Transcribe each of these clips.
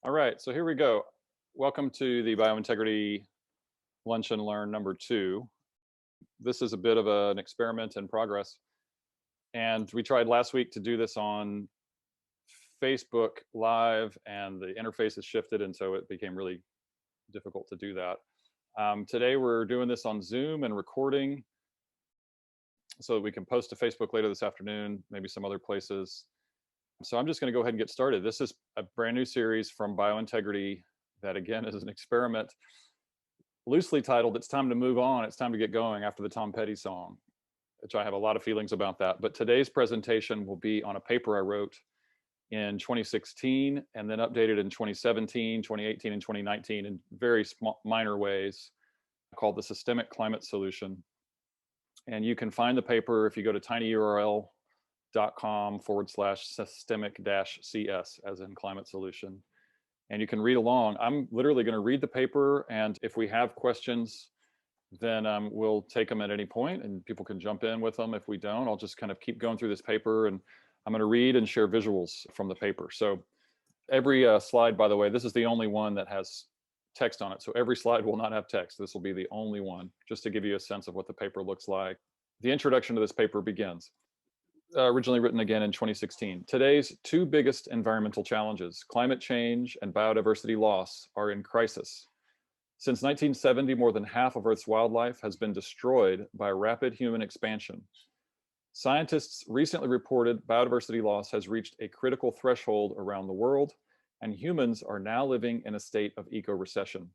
All right, so here we go. Welcome to the BioIntegrity Lunch and Learn number 2. This is a bit of an experiment in progress. And we tried last week to do this on Facebook Live, and the interface has shifted, and so it became really difficult to do that. Today we're doing this on Zoom and recording so that we can post to Facebook later this afternoon, maybe some other places. So I'm just going to go ahead and get started. This is a brand new series from BioIntegrity that, again, is an experiment loosely titled "It's Time to Move On, It's Time to Get Going" after the Tom Petty song, which I have a lot of feelings about that. But today's presentation will be on a paper I wrote in 2016 and then updated in 2017, 2018, and 2019 in very minor ways, called The Systemic Climate Solution. And you can find the paper if you go to tinyurl.com/systemic-CS, as in climate solution. And you can read along. I'm literally going to read the paper, and if we have questions, then we'll take them at any point, and people can jump in with them. If we don't, I'll just kind of keep going through this paper, and I'm going to read and share visuals from the paper. So every slide, by the way, this is the only one that has text on it. So every slide will not have text. This will be the only one, just to give you a sense of what the paper looks like. The introduction to this paper begins. Originally written again in 2016. Today's two biggest environmental challenges, climate change and biodiversity loss, are in crisis. Since 1970, more than half of Earth's wildlife has been destroyed by rapid human expansion. Scientists recently reported biodiversity loss has reached a critical threshold around the world, and humans are now living in a state of eco-recession.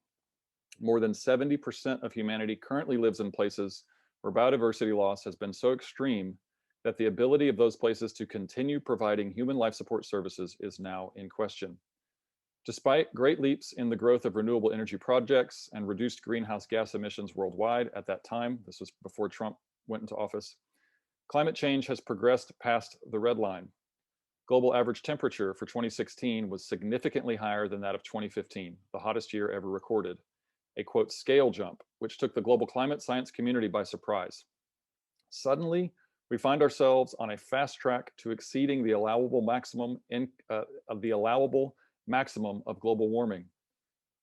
More than 70% of humanity currently lives in places where biodiversity loss has been so extreme that the ability of those places to continue providing human life support services is now in question. Despite great leaps in the growth of renewable energy projects and reduced greenhouse gas emissions worldwide at that time, this was before Trump went into office, climate change has progressed past the red line. Global average temperature for 2016 was significantly higher than that of 2015, the hottest year ever recorded, a quote scale jump, which took the global climate science community by surprise. Suddenly, we find ourselves on a fast track to exceeding the allowable maximum of global warming.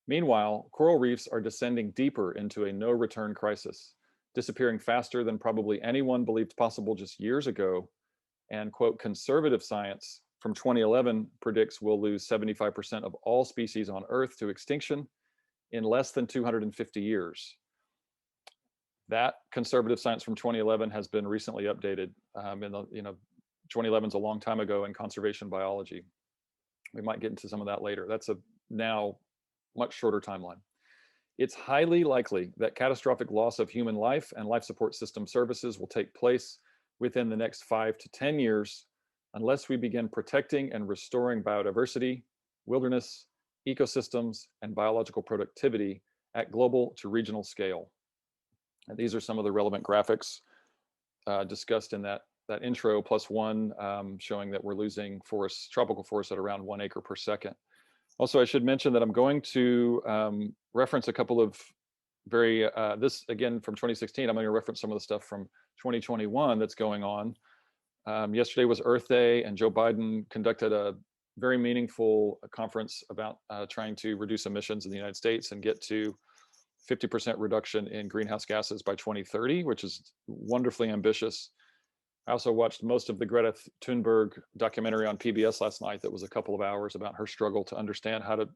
Meanwhile, coral reefs are descending deeper into a no-return crisis, disappearing faster than probably anyone believed possible just years ago. And quote, conservative science from 2011 predicts we'll lose 75% of all species on Earth to extinction in less than 250 years. That conservative science from 2011 has been recently updated. 2011 is a long time ago in conservation biology. We might get into some of that later. That's a now much shorter timeline. It's highly likely that catastrophic loss of human life and life support system services will take place within the next 5 to 10 years unless we begin protecting and restoring biodiversity, wilderness, ecosystems, and biological productivity at global to regional scale. And these are some of the relevant graphics discussed in that intro, plus one showing that we're losing forests, tropical forests, at around 1 acre per second. Also, I should mention that I'm going to reference a couple of this again from 2016. I'm going to reference some of the stuff from 2021 that's going on. Yesterday was Earth Day, and Joe Biden conducted a very meaningful conference about trying to reduce emissions in the United States and get to 50% reduction in greenhouse gases by 2030, which is wonderfully ambitious. I also watched most of the Greta Thunberg documentary on PBS last night that was a couple of hours about her struggle to understand how to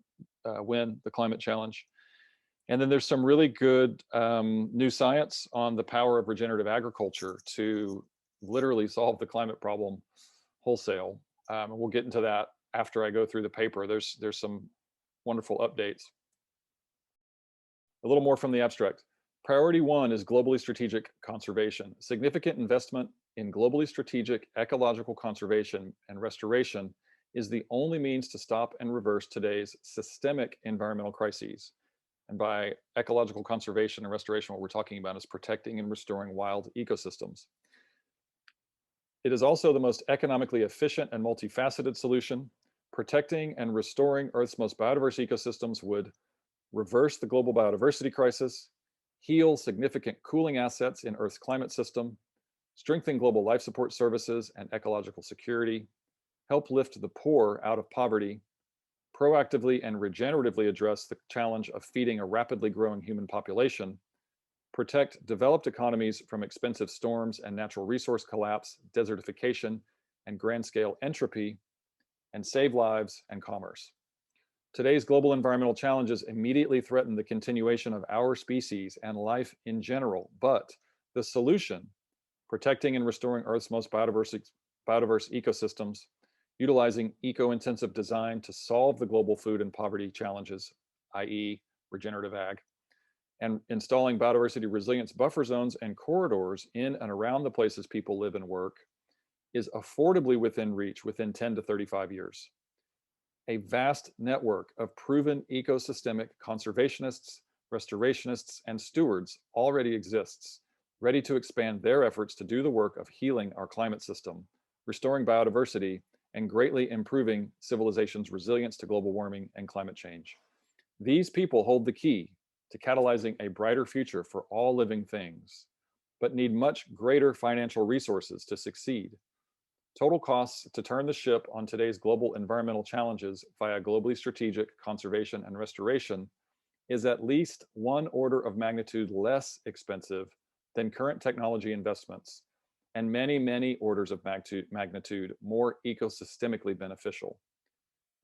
win the climate challenge. And then there's some really good new science on the power of regenerative agriculture to literally solve the climate problem wholesale. And we'll get into that after I go through the paper. There's some wonderful updates. A little more from the abstract. Priority 1 is globally strategic conservation. Significant investment in globally strategic ecological conservation and restoration is the only means to stop and reverse today's systemic environmental crises. And by ecological conservation and restoration, what we're talking about is protecting and restoring wild ecosystems. It is also the most economically efficient and multifaceted solution. Protecting and restoring Earth's most biodiverse ecosystems would reverse the global biodiversity crisis, heal significant cooling assets in Earth's climate system, strengthen global life support services and ecological security, help lift the poor out of poverty, proactively and regeneratively address the challenge of feeding a rapidly growing human population, protect developed economies from expensive storms and natural resource collapse, desertification, and grand-scale entropy, and save lives and commerce. Today's global environmental challenges immediately threaten the continuation of our species and life in general, but the solution, protecting and restoring Earth's most biodiverse ecosystems, utilizing eco-intensive design to solve the global food and poverty challenges, i.e. regenerative ag, and installing biodiversity resilience buffer zones and corridors in and around the places people live and work is affordably within reach within 10 to 35 years. A vast network of proven ecosystemic conservationists, restorationists, and stewards already exists, ready to expand their efforts to do the work of healing our climate system, restoring biodiversity, and greatly improving civilization's resilience to global warming and climate change. These people hold the key to catalyzing a brighter future for all living things, but need much greater financial resources to succeed. Total costs to turn the ship on today's global environmental challenges via globally strategic conservation and restoration is at least one order of magnitude less expensive than current technology investments, and many, many orders of magnitude more ecosystemically beneficial.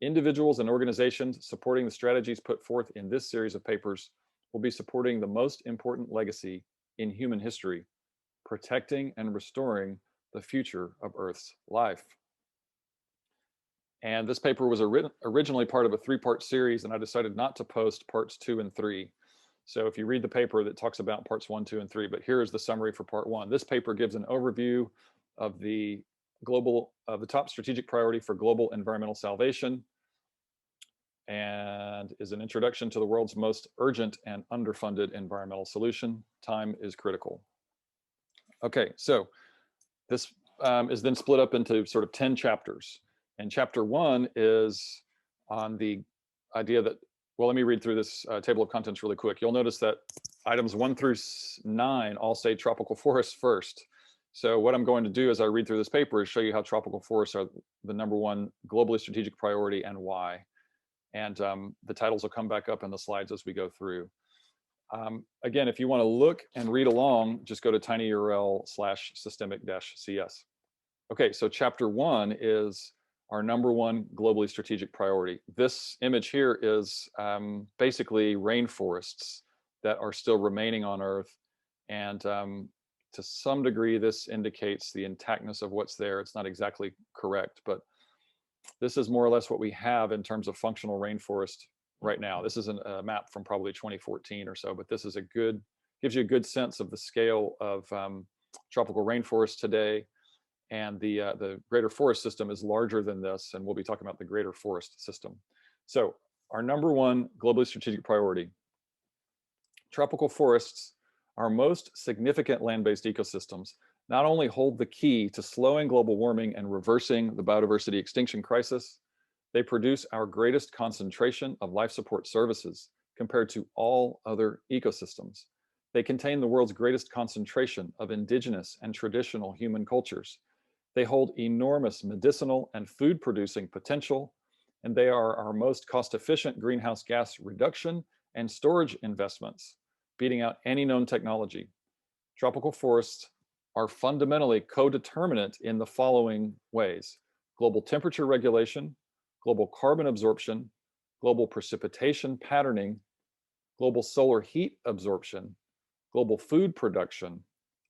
Individuals and organizations supporting the strategies put forth in this series of papers will be supporting the most important legacy in human history, protecting and restoring the future of Earth's life. And this paper was originally part of a 3-part series, and I decided not to post parts 2 and 3. So if you read the paper, that talks about parts 1, 2, and 3, but here is the summary for part 1. This paper gives an overview of the top strategic priority for global environmental salvation, and is an introduction to the world's most urgent and underfunded environmental solution. Time is critical. Okay, so this is then split up into sort of 10 chapters. And chapter 1 is on the idea that, well, let me read through this table of contents really quick. You'll notice that items 1 through 9 all say tropical forests first. So what I'm going to do as I read through this paper is show you how tropical forests are the #1 globally strategic priority and why. And the titles will come back up in the slides as we go through. Again, if you want to look and read along, just go to tinyurl/systemic-cs. Okay, so chapter 1 is our #1 globally strategic priority. This image here is basically rainforests that are still remaining on Earth. And to some degree, this indicates the intactness of what's there. It's not exactly correct, but this is more or less what we have in terms of functional rainforest right now. This is a map from probably 2014 or so, but this is gives you a good sense of the scale of tropical rainforest today. And the greater forest system is larger than this, and we'll be talking about the greater forest system. So our #1 globally strategic priority. Tropical forests, our most significant land-based ecosystems, not only hold the key to slowing global warming and reversing the biodiversity extinction crisis, they produce our greatest concentration of life support services compared to all other ecosystems. They contain the world's greatest concentration of indigenous and traditional human cultures. They hold enormous medicinal and food producing potential, and they are our most cost-efficient greenhouse gas reduction and storage investments, beating out any known technology. Tropical forests are fundamentally co-determinant in the following ways: global temperature regulation, global carbon absorption, global precipitation patterning, global solar heat absorption, global food production,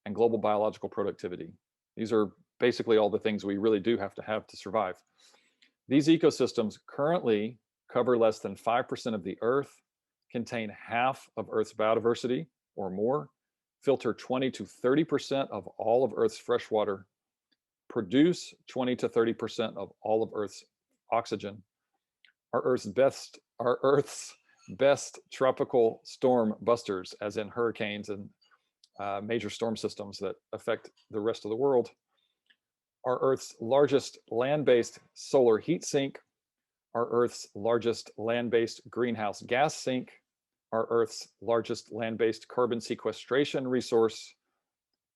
and global biological productivity. These are basically all the things we really do have to survive. These ecosystems currently cover less than 5% of the Earth, contain half of Earth's biodiversity or more, filter 20 to 30% of all of Earth's fresh water, produce 20 to 30% of all of Earth's oxygen, are Earth's best tropical storm busters, as in hurricanes and major storm systems that affect the rest of the world, are Earth's largest land-based solar heat sink, are Earth's largest land-based greenhouse gas sink, are Earth's largest land-based carbon sequestration resource.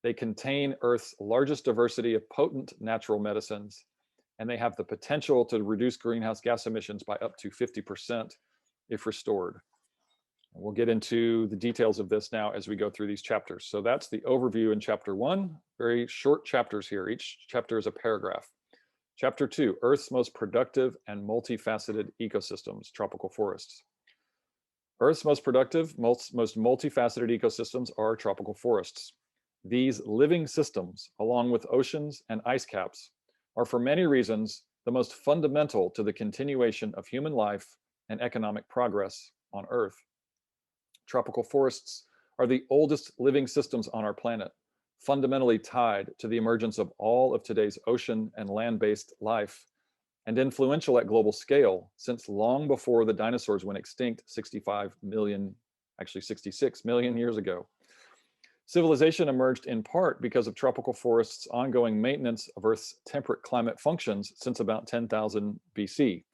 They contain Earth's largest diversity of potent natural medicines, and they have the potential to reduce greenhouse gas emissions by up to 50% if restored. And we'll get into the details of this now as we go through these chapters. So that's the overview in chapter 1, very short chapters here. Each chapter is a paragraph. Chapter 2, Earth's most productive and multifaceted ecosystems, tropical forests. Earth's most productive, most multifaceted ecosystems are tropical forests. These living systems, along with oceans and ice caps, are for many reasons the most fundamental to the continuation of human life and economic progress on Earth. Tropical forests are the oldest living systems on our planet, fundamentally tied to the emergence of all of today's ocean and land-based life, and influential at global scale since long before the dinosaurs went extinct 65 million, actually 66 million years ago. Civilization emerged in part because of tropical forests' ongoing maintenance of Earth's temperate climate functions since about 10,000 BC.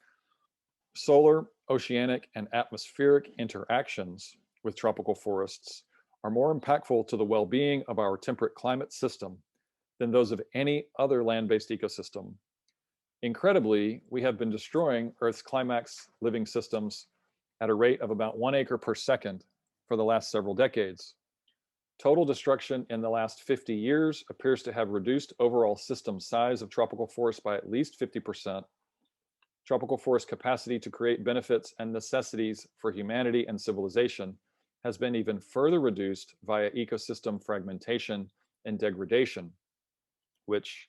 Solar, oceanic, and atmospheric interactions with tropical forests are more impactful to the well-being of our temperate climate system than those of any other land-based ecosystem. Incredibly, we have been destroying Earth's climax living systems at a rate of about 1 acre per second for the last several decades. Total destruction in the last 50 years appears to have reduced overall system size of tropical forests by at least 50%. Tropical forest capacity to create benefits and necessities for humanity and civilization has been even further reduced via ecosystem fragmentation and degradation, which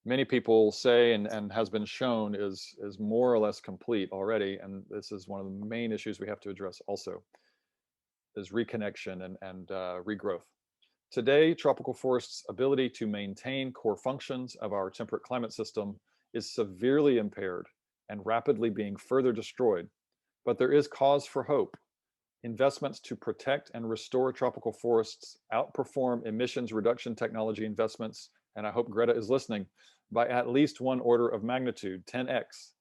many people say and has been shown is more or less complete already. And this is one of the main issues we have to address also, is reconnection and regrowth. Today, tropical forests' ability to maintain core functions of our temperate climate system is severely impaired and rapidly being further destroyed. But there is cause for hope. Investments to protect and restore tropical forests outperform emissions reduction technology investments, and I hope Greta is listening, by at least 1 order of magnitude, 10x,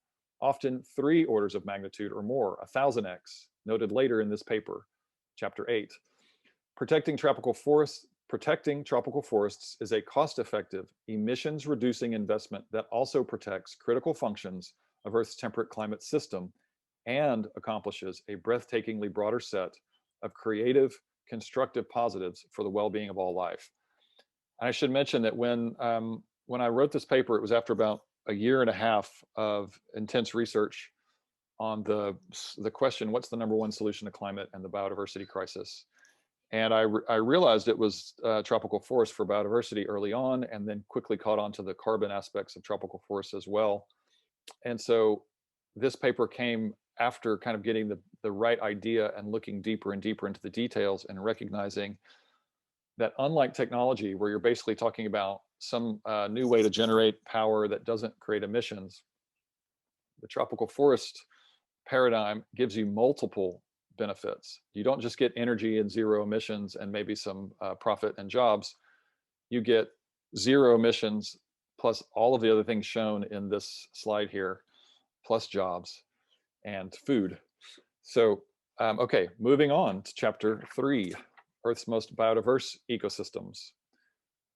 often 3 orders of magnitude or more, 1,000x, noted later in this paper, chapter 8. Protecting tropical forests is a cost-effective, emissions-reducing investment that also protects critical functions of Earth's temperate climate system and accomplishes a breathtakingly broader set of creative, constructive positives for the well-being of all life. And I should mention that when I wrote this paper, it was after about 1.5 years of intense research on the question, what's the #1 solution to climate and the biodiversity crisis? And I realized it was tropical forests for biodiversity early on, and then quickly caught on to the carbon aspects of tropical forests as well. And so this paper came after kind of getting the right idea and looking deeper and deeper into the details and recognizing that unlike technology, where you're basically talking about some new way to generate power that doesn't create emissions, the tropical forest paradigm gives you multiple benefits. You don't just get energy and 0 emissions and maybe some profit and jobs. You get 0 emissions plus all of the other things shown in this slide here, plus jobs and food. So, okay, moving on to chapter 3, Earth's most biodiverse ecosystems.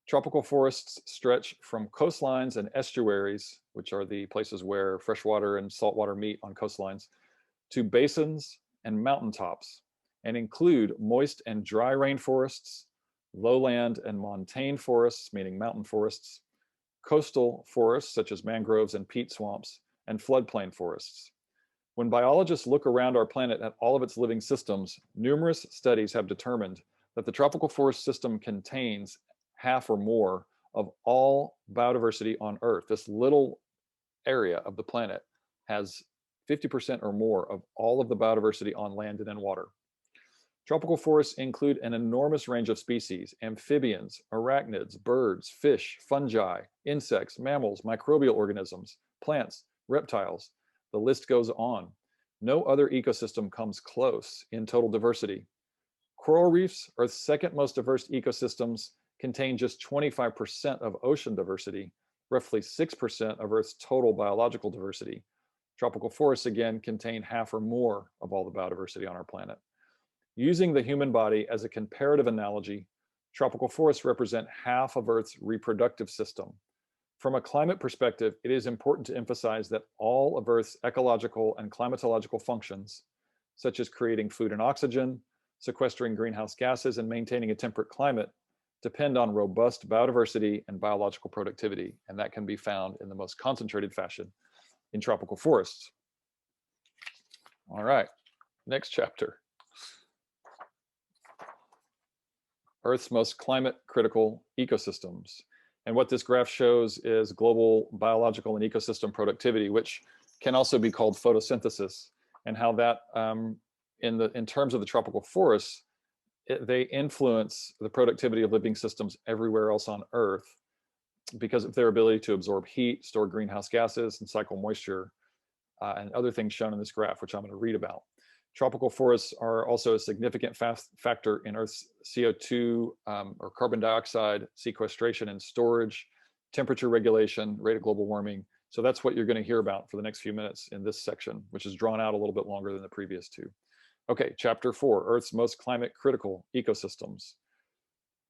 Tropical forests stretch from coastlines and estuaries, which are the places where freshwater and saltwater meet on coastlines, to basins and mountaintops, and include moist and dry rainforests, lowland and montane forests, meaning mountain forests, coastal forests such as mangroves and peat swamps, and floodplain forests. When biologists look around our planet at all of its living systems, numerous studies have determined that the tropical forest system contains half or more of all biodiversity on Earth. This little area of the planet has 50% or more of all of the biodiversity on land and in water. Tropical forests include an enormous range of species: amphibians, arachnids, birds, fish, fungi, insects, mammals, microbial organisms, plants, reptiles. The list goes on. No other ecosystem comes close in total diversity. Coral reefs, Earth's second most diverse ecosystems, contain just 25% of ocean diversity, roughly 6% of Earth's total biological diversity. Tropical forests, again, contain half or more of all the biodiversity on our planet. Using the human body as a comparative analogy, tropical forests represent half of Earth's reproductive system. From a climate perspective, it is important to emphasize that all of Earth's ecological and climatological functions, such as creating food and oxygen, sequestering greenhouse gases, and maintaining a temperate climate, depend on robust biodiversity and biological productivity, and that can be found in the most concentrated fashion in tropical forests. All right, next chapter. Earth's most climate critical ecosystems. And what this graph shows is global biological and ecosystem productivity, which can also be called photosynthesis, and how that, in terms of the tropical forests, they influence the productivity of living systems everywhere else on Earth because of their ability to absorb heat, store greenhouse gases, and cycle moisture, and other things shown in this graph, which I'm going to read about. Tropical forests are also a significant factor in Earth's CO2 or carbon dioxide sequestration and storage, temperature regulation, rate of global warming. So that's what you're going to hear about for the next few minutes in this section, which is drawn out a little bit longer than the previous two. Okay, chapter 4, Earth's most climate critical ecosystems.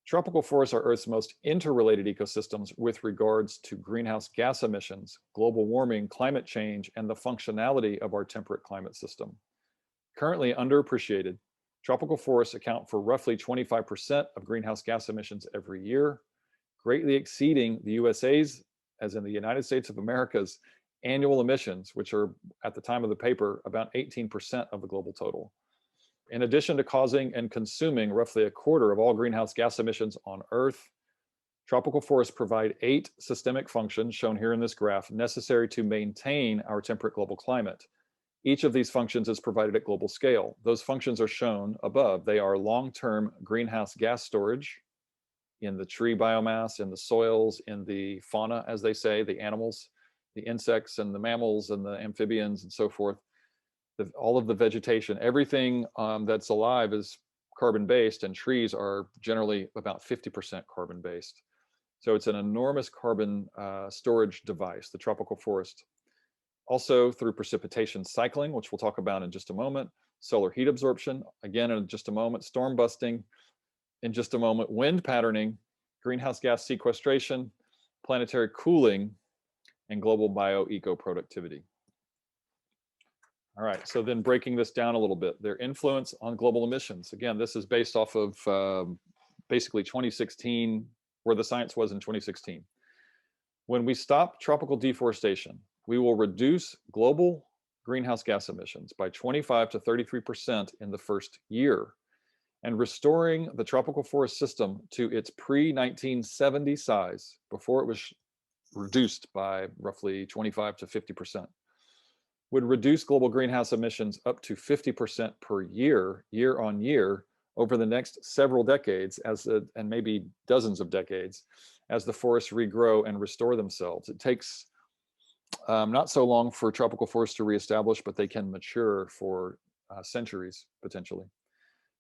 Tropical forests are Earth's most interrelated ecosystems with regards to greenhouse gas emissions, global warming, climate change, and the functionality of our temperate climate system. Currently underappreciated, tropical forests account for roughly 25% of greenhouse gas emissions every year, greatly exceeding the USA's, as in the United States of America's, annual emissions, which are, at the time of the paper, about 18% of the global total. In addition to causing and consuming roughly a quarter of all greenhouse gas emissions on Earth, tropical forests provide 8 systemic functions, shown here in this graph, necessary to maintain our temperate global climate. Each of these functions is provided at global scale. Those functions are shown above. They are long-term greenhouse gas storage in the tree biomass, in the soils, in the fauna, as they say, the animals, the insects and the mammals and the amphibians and so forth. All of the vegetation, everything that's alive is carbon-based, and trees are generally about 50% carbon-based. So it's an enormous carbon storage device, the tropical forest. Also through precipitation cycling, which we'll talk about in just a moment, solar heat absorption, again in just a moment, storm busting in just a moment, wind patterning, greenhouse gas sequestration, planetary cooling, and global bio-eco productivity. All right, so then breaking this down a little bit, their influence on global emissions. Again, this is based off of basically 2016, where the science was in 2016. When we stop tropical deforestation, we will reduce global greenhouse gas emissions by 25 to 33% in the first year, and restoring the tropical forest system to its pre-1970 size before it was reduced by roughly 25 to 50%. Would reduce global greenhouse emissions up to 50% per year, year on year, over the next several decades, and maybe dozens of decades, as the forests regrow and restore themselves. It takes not so long for tropical forests to reestablish, but they can mature for centuries, potentially.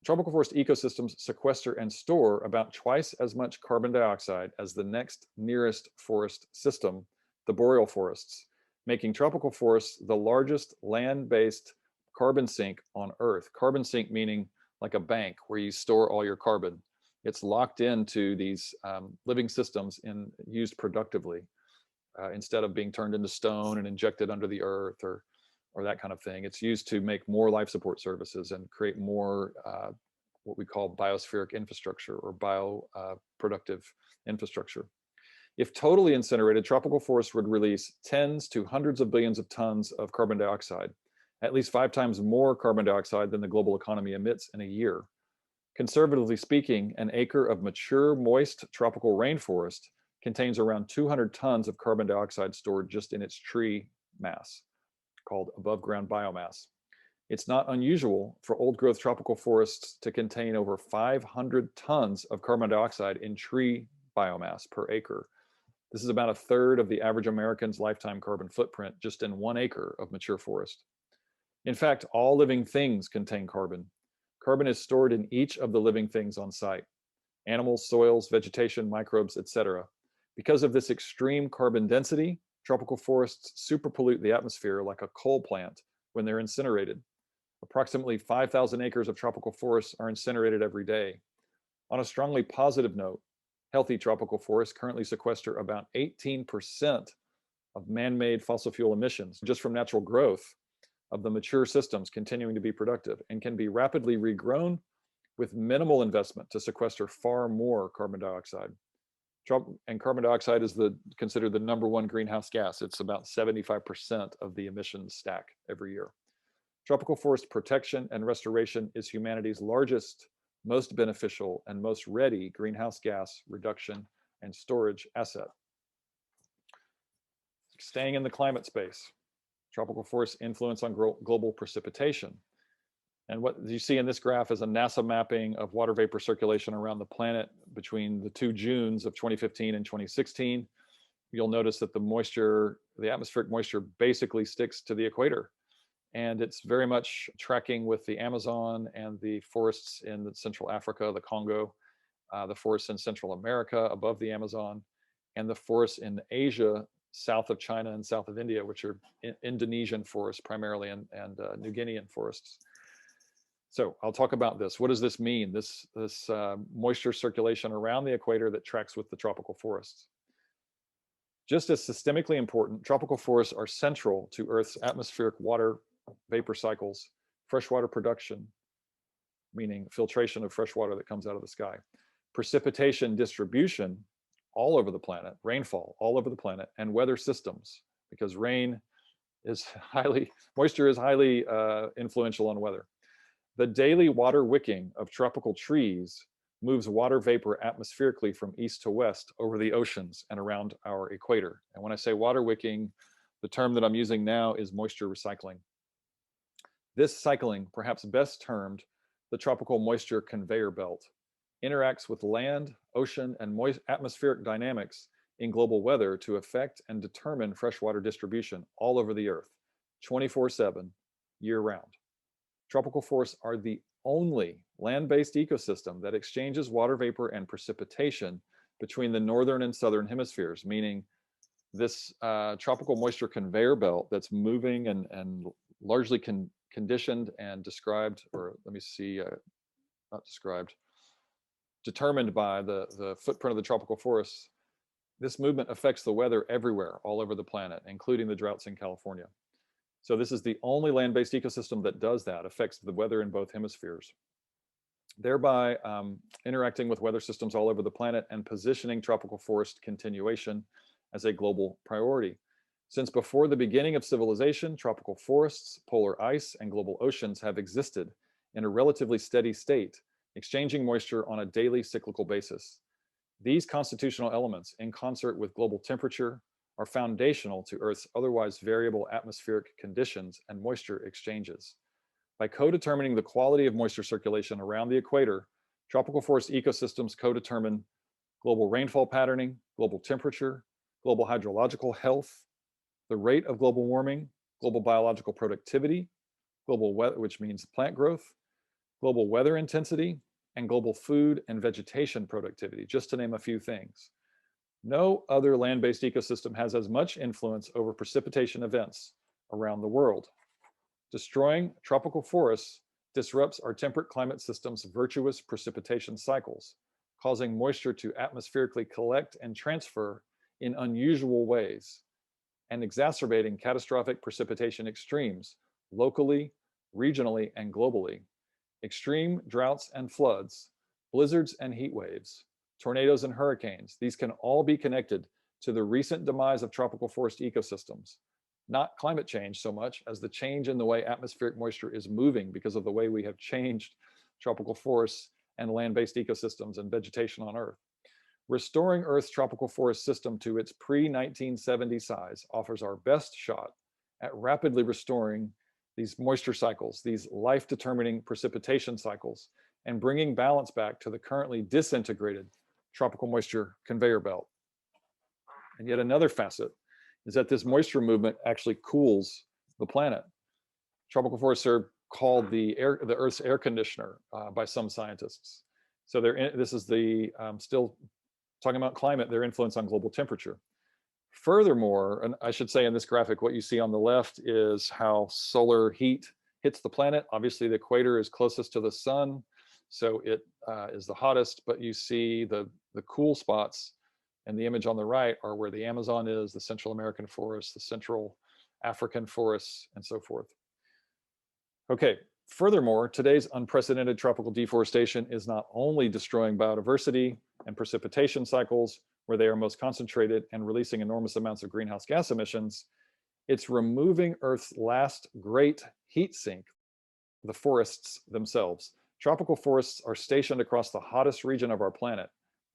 Tropical forest ecosystems sequester and store about twice as much carbon dioxide as the next nearest forest system, the boreal forests, making tropical forests the largest land-based carbon sink on Earth. Carbon sink meaning like a bank where you store all your carbon. It's locked into these living systems and used productively instead of being turned into stone and injected under the earth or that kind of thing. It's used to make more life support services and create more what we call biospheric infrastructure or bioproductive infrastructure. If totally incinerated, tropical forests would release tens to hundreds of billions of tons of carbon dioxide, at least 5 times more carbon dioxide than the global economy emits in a year. Conservatively speaking, an acre of mature, moist tropical rainforest contains around 200 tons of carbon dioxide stored just in its tree mass, called above ground biomass. It's not unusual for old growth tropical forests to contain over 500 tons of carbon dioxide in tree biomass per acre. This is about a third of the average American's lifetime carbon footprint just in 1 acre of mature forest. In fact, all living things contain carbon. Carbon is stored in each of the living things on site: animals, soils, vegetation, microbes, etc. Because of this extreme carbon density, tropical forests superpollute the atmosphere like a coal plant when they're incinerated. Approximately 5,000 acres of tropical forests are incinerated every day. On a strongly positive note, Healthy tropical forests currently sequester about 18% of man-made fossil fuel emissions just from natural growth of the mature systems continuing to be productive, and can be rapidly regrown with minimal investment to sequester far more carbon dioxide. And carbon dioxide is considered the #1 greenhouse gas. It's about 75% of the emissions stack every year. Tropical forest protection and restoration is humanity's largest, most beneficial, and most ready greenhouse gas reduction and storage asset. Staying in the climate space, tropical forests' influence on global precipitation. And what you see in this graph is a NASA mapping of water vapor circulation around the planet between the 2 Junes of 2015 and 2016. You'll notice that the atmospheric moisture basically sticks to the equator. And it's very much tracking with the Amazon and the forests in Central Africa, the Congo, the forests in Central America above the Amazon, and the forests in Asia, south of China and south of India, which are Indonesian forests primarily, and New Guinean forests. So I'll talk about this. What does this mean? This moisture circulation around the equator that tracks with the tropical forests. Just as systemically important, tropical forests are central to Earth's atmospheric water vapor cycles, freshwater production, meaning filtration of fresh water that comes out of the sky, precipitation distribution all over the planet, rainfall all over the planet, and weather systems, because moisture is highly influential on weather. The daily water wicking of tropical trees moves water vapor atmospherically from east to west over the oceans and around our equator. And when I say water wicking, the term that I'm using now is moisture recycling. This cycling, perhaps best termed the tropical moisture conveyor belt, interacts with land, ocean, and atmospheric dynamics in global weather to affect and determine freshwater distribution all over the Earth, 24/7, year-round. Tropical forests are the only land-based ecosystem that exchanges water vapor and precipitation between the northern and southern hemispheres, meaning this tropical moisture conveyor belt that's moving and largely conditioned and described, or let me see, not described, determined by the footprint of the tropical forests. This movement affects the weather everywhere, all over the planet, including the droughts in California. So this is the only land-based ecosystem that does that, affects the weather in both hemispheres, thereby interacting with weather systems all over the planet and positioning tropical forest continuation as a global priority. Since before the beginning of civilization, tropical forests, polar ice, and global oceans have existed in a relatively steady state, exchanging moisture on a daily cyclical basis. These constitutional elements, in concert with global temperature, are foundational to Earth's otherwise variable atmospheric conditions and moisture exchanges. By co-determining the quality of moisture circulation around the equator, tropical forest ecosystems co-determine global rainfall patterning, global temperature, global hydrological health, the rate of global warming, global biological productivity, global weather, which means plant growth, global weather intensity, and global food and vegetation productivity, just to name a few things. No other land-based ecosystem has as much influence over precipitation events around the world. Destroying tropical forests disrupts our temperate climate system's virtuous precipitation cycles, causing moisture to atmospherically collect and transfer in unusual ways, and exacerbating catastrophic precipitation extremes locally, regionally, and globally. Extreme droughts and floods, blizzards and heat waves, tornadoes and hurricanes, these can all be connected to the recent demise of tropical forest ecosystems, not climate change so much as the change in the way atmospheric moisture is moving because of the way we have changed tropical forests and land-based ecosystems and vegetation on Earth. Restoring Earth's tropical forest system to its pre-1970 size offers our best shot at rapidly restoring these moisture cycles, these life-determining precipitation cycles, and bringing balance back to the currently disintegrated tropical moisture conveyor belt. And yet another facet is that this moisture movement actually cools the planet. Tropical forests are called the Earth's air conditioner by some scientists. So this is still talking about climate, their influence on global temperature. Furthermore, and I should say in this graphic, what you see on the left is how solar heat hits the planet. Obviously, the equator is closest to the sun, so it is the hottest, but you see the cool spots, and the image on the right are where the Amazon is, the Central American forests, the Central African forests, and so forth. Okay, furthermore, today's unprecedented tropical deforestation is not only destroying biodiversity and precipitation cycles where they are most concentrated and releasing enormous amounts of greenhouse gas emissions, it's removing Earth's last great heat sink, the forests themselves. Tropical forests are stationed across the hottest region of our planet,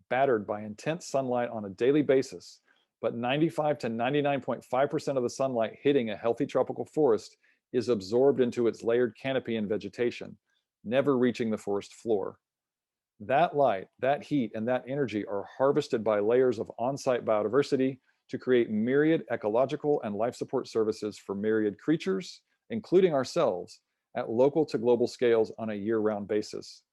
battered by intense sunlight on a daily basis, but 95 to 99.5% of the sunlight hitting a healthy tropical forest is absorbed into its layered canopy and vegetation, never reaching the forest floor. That light, that heat, and that energy are harvested by layers of on-site biodiversity to create myriad ecological and life support services for myriad creatures, including ourselves, at local to global scales on a year-round basis.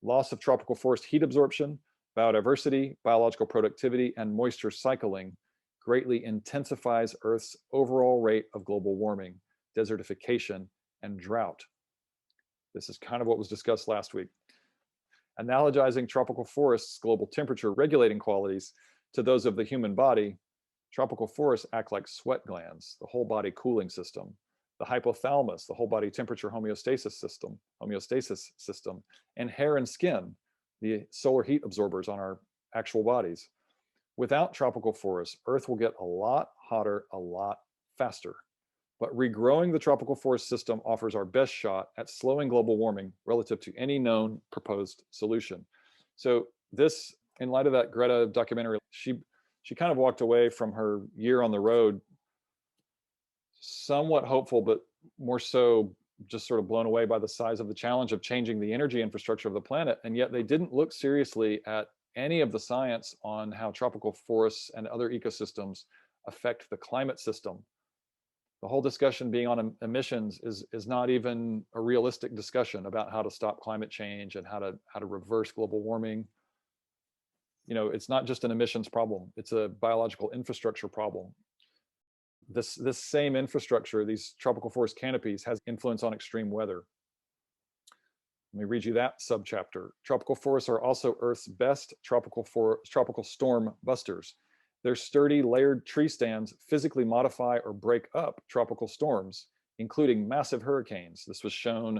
Loss of tropical forest heat absorption, biodiversity, biological productivity, and moisture cycling greatly intensifies Earth's overall rate of global warming, desertification, and drought. This is kind of what was discussed last week. Analogizing tropical forests' global temperature regulating qualities to those of the human body, tropical forests act like sweat glands, the whole body cooling system, the hypothalamus, the whole body temperature homeostasis system, and hair and skin, the solar heat absorbers on our actual bodies. Without tropical forests, Earth will get a lot hotter a lot faster. But regrowing the tropical forest system offers our best shot at slowing global warming relative to any known proposed solution. So this, in light of that Greta documentary, she kind of walked away from her year on the road somewhat hopeful, but more so just sort of blown away by the size of the challenge of changing the energy infrastructure of the planet. And yet they didn't look seriously at any of the science on how tropical forests and other ecosystems affect the climate system. The whole discussion being on emissions is not even a realistic discussion about how to stop climate change and how to reverse global warming. You know, it's not just an emissions problem, it's a biological infrastructure problem. This same infrastructure, these tropical forest canopies, has influence on extreme weather. Let me read you that subchapter. Tropical forests are also Earth's best tropical storm busters. Their sturdy, layered tree stands physically modify or break up tropical storms, including massive hurricanes. This was shown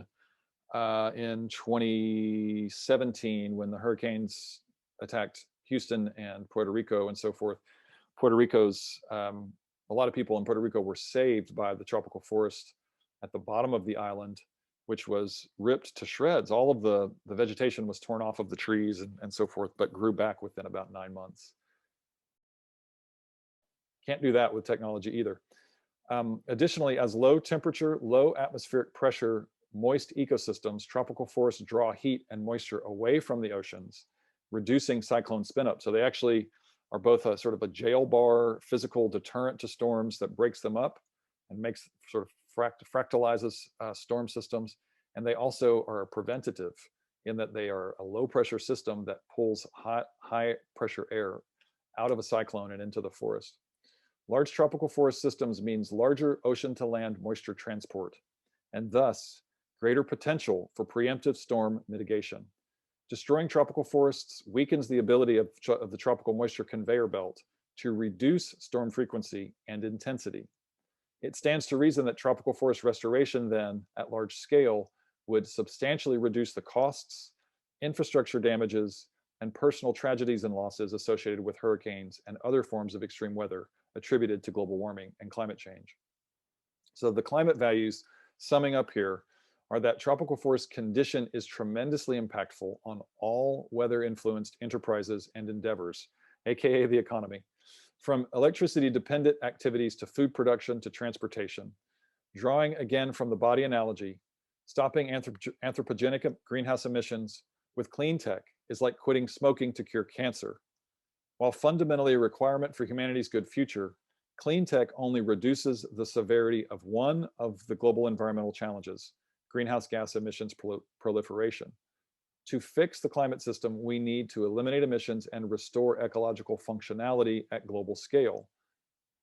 in 2017 when the hurricanes attacked Houston and Puerto Rico and so forth. Puerto Rico's, a lot of people in Puerto Rico were saved by the tropical forest at the bottom of the island, which was ripped to shreds. All of the vegetation was torn off of the trees and so forth, but grew back within about 9 months. Can't do that with technology either. Additionally, as low temperature, low atmospheric pressure, moist ecosystems, tropical forests draw heat and moisture away from the oceans, reducing cyclone spin-up. So they actually are both a sort of a jail bar physical deterrent to storms that breaks them up and makes sort of fractalizes storm systems. And they also are preventative in that they are a low pressure system that pulls high pressure air out of a cyclone and into the forest. Large tropical forest systems means larger ocean to land moisture transport, and thus greater potential for preemptive storm mitigation. Destroying tropical forests weakens the ability of the tropical moisture conveyor belt to reduce storm frequency and intensity. It stands to reason that tropical forest restoration then, at large scale, would substantially reduce the costs, infrastructure damages, and personal tragedies and losses associated with hurricanes and other forms of extreme weather attributed to global warming and climate change. So the climate values, summing up here, are that tropical forest condition is tremendously impactful on all weather-influenced enterprises and endeavors, aka the economy, from electricity-dependent activities to food production to transportation. Drawing again from the body analogy, stopping anthropogenic greenhouse emissions with clean tech is like quitting smoking to cure cancer. While fundamentally a requirement for humanity's good future, clean tech only reduces the severity of one of the global environmental challenges, greenhouse gas emissions proliferation. To fix the climate system, we need to eliminate emissions and restore ecological functionality at global scale.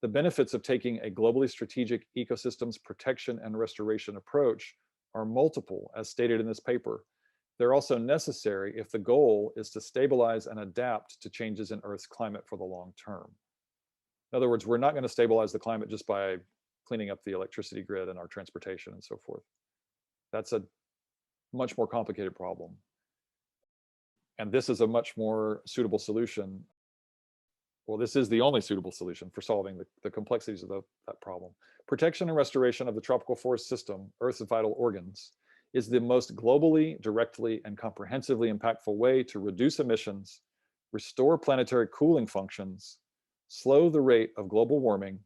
The benefits of taking a globally strategic ecosystems protection and restoration approach are multiple, as stated in this paper, They're also necessary if the goal is to stabilize and adapt to changes in Earth's climate for the long term. In other words, we're not going to stabilize the climate just by cleaning up the electricity grid and our transportation and so forth. That's a much more complicated problem. And this is a much more suitable solution. Well, this is the only suitable solution for solving the complexities of that problem. Protection and restoration of the tropical forest system, Earth's vital organs, is the most globally, directly, and comprehensively impactful way to reduce emissions, restore planetary cooling functions, slow the rate of global warming,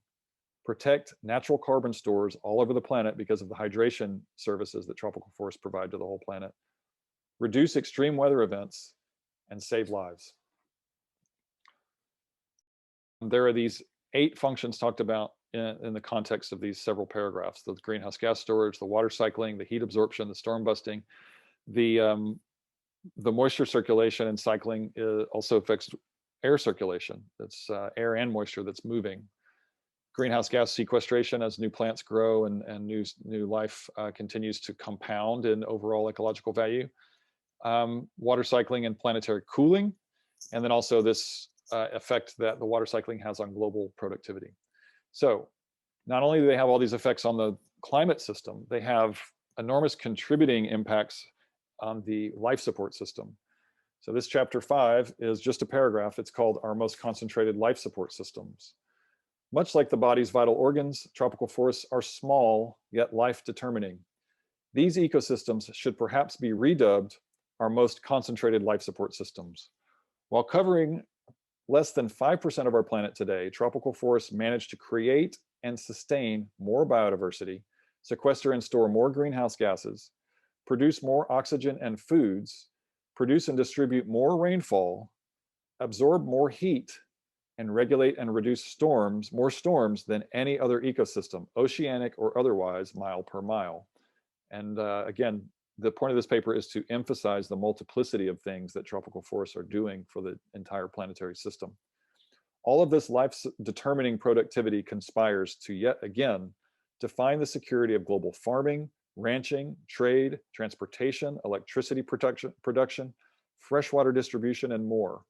protect natural carbon stores all over the planet because of the hydration services that tropical forests provide to the whole planet, reduce extreme weather events, and save lives. There are these 8 functions talked about in the context of these several paragraphs: the greenhouse gas storage, the water cycling, the heat absorption, the storm busting. The moisture circulation and cycling also affects air circulation. It's air and moisture that's moving. Greenhouse gas sequestration as new plants grow and new life continues to compound in overall ecological value. Water cycling and planetary cooling, and then also this effect that the water cycling has on global productivity. So not only do they have all these effects on the climate system, they have enormous contributing impacts on the life support system. So this chapter 5 is just a paragraph. It's called Our Most Concentrated Life Support Systems. Much like the body's vital organs, tropical forests are small, yet life-determining. These ecosystems should perhaps be redubbed our most concentrated life support systems. While covering less than 5% of our planet today, tropical forests manage to create and sustain more biodiversity, sequester and store more greenhouse gases, produce more oxygen and foods, produce and distribute more rainfall, absorb more heat, and regulate and reduce more storms than any other ecosystem, oceanic or otherwise, mile per mile. And again, the point of this paper is to emphasize the multiplicity of things that tropical forests are doing for the entire planetary system. All of this life-determining productivity conspires to yet again define the security of global farming, ranching, trade, transportation, electricity production, freshwater distribution, and more.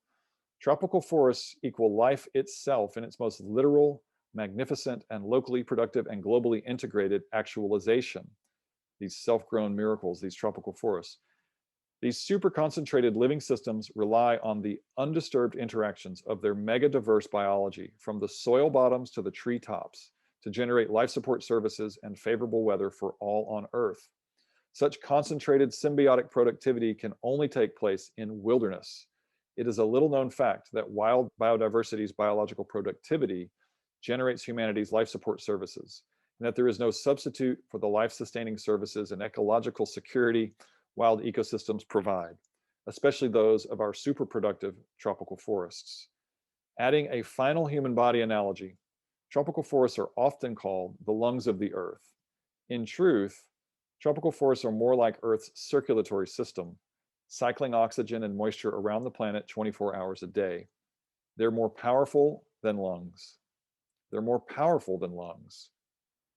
Tropical forests equal life itself in its most literal, magnificent, and locally productive and globally integrated actualization. These self-grown miracles, these tropical forests. These super concentrated living systems rely on the undisturbed interactions of their mega diverse biology, from the soil bottoms to the tree tops, to generate life support services and favorable weather for all on Earth. Such concentrated symbiotic productivity can only take place in wilderness. It is a little known fact that wild biodiversity's biological productivity generates humanity's life support services, and that there is no substitute for the life-sustaining services and ecological security wild ecosystems provide, especially those of our super productive tropical forests. Adding a final human body analogy, tropical forests are often called the lungs of the earth. In truth, tropical forests are more like Earth's circulatory system, cycling oxygen and moisture around the planet 24 hours a day. They're more powerful than lungs. They're more powerful than lungs.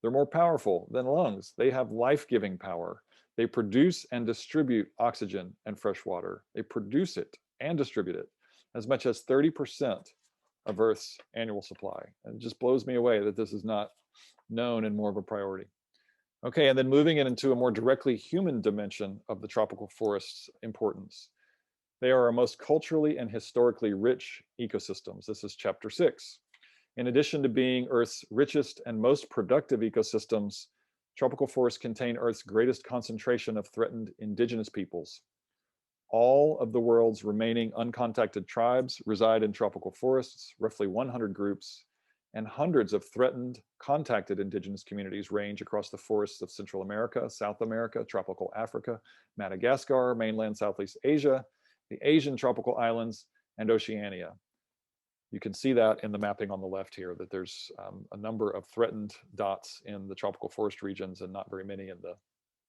They're more powerful than lungs. They have life-giving power. They produce and distribute oxygen and fresh water. They produce it and distribute it, as much as 30% of Earth's annual supply. And it just blows me away that this is not known and more of a priority. Okay, and then moving it into a more directly human dimension of the tropical forest's importance. They are our most culturally and historically rich ecosystems. This is chapter 6. In addition to being Earth's richest and most productive ecosystems, tropical forests contain Earth's greatest concentration of threatened indigenous peoples. All of the world's remaining uncontacted tribes reside in tropical forests, roughly 100 groups, and hundreds of threatened, contacted indigenous communities range across the forests of Central America, South America, tropical Africa, Madagascar, mainland Southeast Asia, the Asian tropical islands, and Oceania. You can see that in the mapping on the left here, that there's a number of threatened dots in the tropical forest regions and not very many in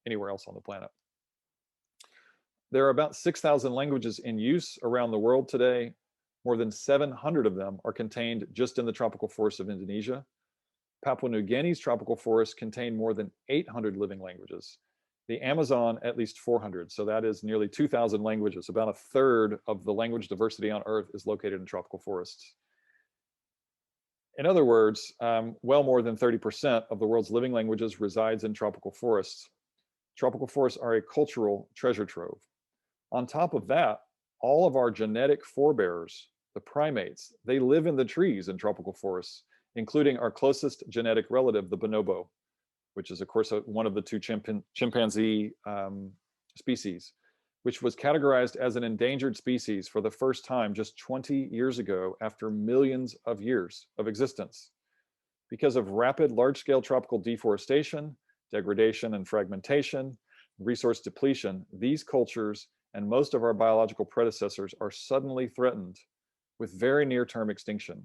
anywhere else on the planet. There are about 6,000 languages in use around the world today. More than 700 of them are contained just in the tropical forests of Indonesia. Papua New Guinea's tropical forests contain more than 800 living languages, the Amazon at least 400. So that is nearly 2,000 languages. About a third of the language diversity on Earth is located in tropical forests. In other words, well more than 30% of the world's living languages resides in tropical forests. Tropical forests are a cultural treasure trove. On top of that, all of our genetic forebears, the primates, they live in the trees in tropical forests, including our closest genetic relative, the bonobo, which is, of course, one of the two chimpanzee species, which was categorized as an endangered species for the first time just 20 years ago after millions of years of existence. Because of rapid large-scale tropical deforestation, degradation and fragmentation, resource depletion, these cultures and most of our biological predecessors are suddenly threatened with very near-term extinction.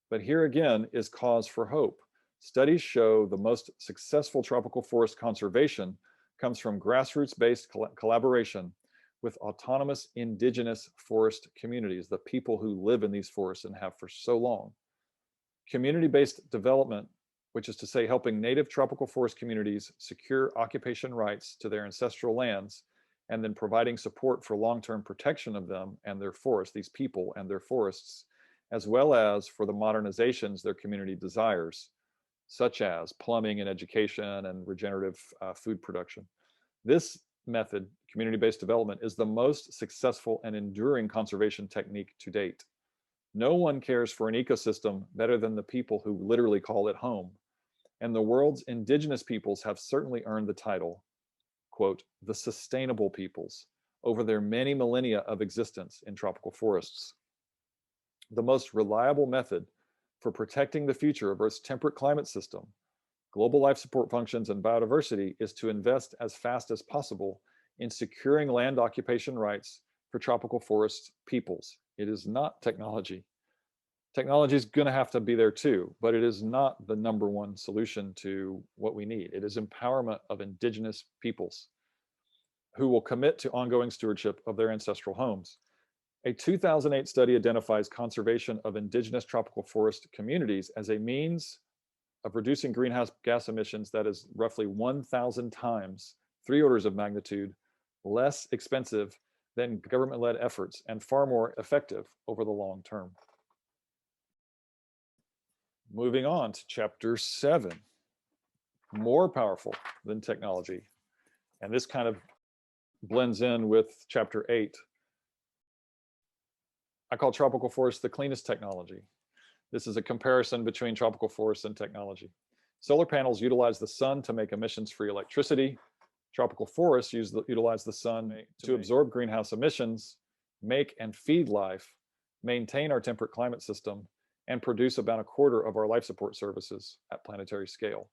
But here again is cause for hope. Studies show the most successful tropical forest conservation comes from grassroots-based collaboration with autonomous indigenous forest communities, the people who live in these forests and have for so long. Community-based development, which is to say helping native tropical forest communities secure occupation rights to their ancestral lands, and then providing support for long-term protection of them and their forests, these people and their forests, as well as for the modernizations their community desires, such as plumbing and education and regenerative food production. This method, community-based development, is the most successful and enduring conservation technique to date. No one cares for an ecosystem better than the people who literally call it home. And the world's indigenous peoples have certainly earned the title, quote, the sustainable peoples, over their many millennia of existence in tropical forests. The most reliable method for protecting the future of Earth's temperate climate system, global life support functions, and biodiversity is to invest as fast as possible in securing land occupation rights for tropical forest peoples. It is not technology. Technology is going to have to be there too, but it is not the number one solution to what we need. It is empowerment of indigenous peoples who will commit to ongoing stewardship of their ancestral homes. A 2008 study identifies conservation of indigenous tropical forest communities as a means of reducing greenhouse gas emissions that is roughly 1,000 times, 3 orders of magnitude, less expensive than government-led efforts and far more effective over the long term. Moving on to chapter 7, more powerful than technology. And this kind of blends in with chapter 8. I call tropical forests the cleanest technology. This is a comparison between tropical forests and technology. Solar panels utilize the sun to make emissions-free electricity. Tropical forests utilize the sun to absorb greenhouse emissions, make and feed life, maintain our temperate climate system, and produce about a quarter of our life support services at planetary scale.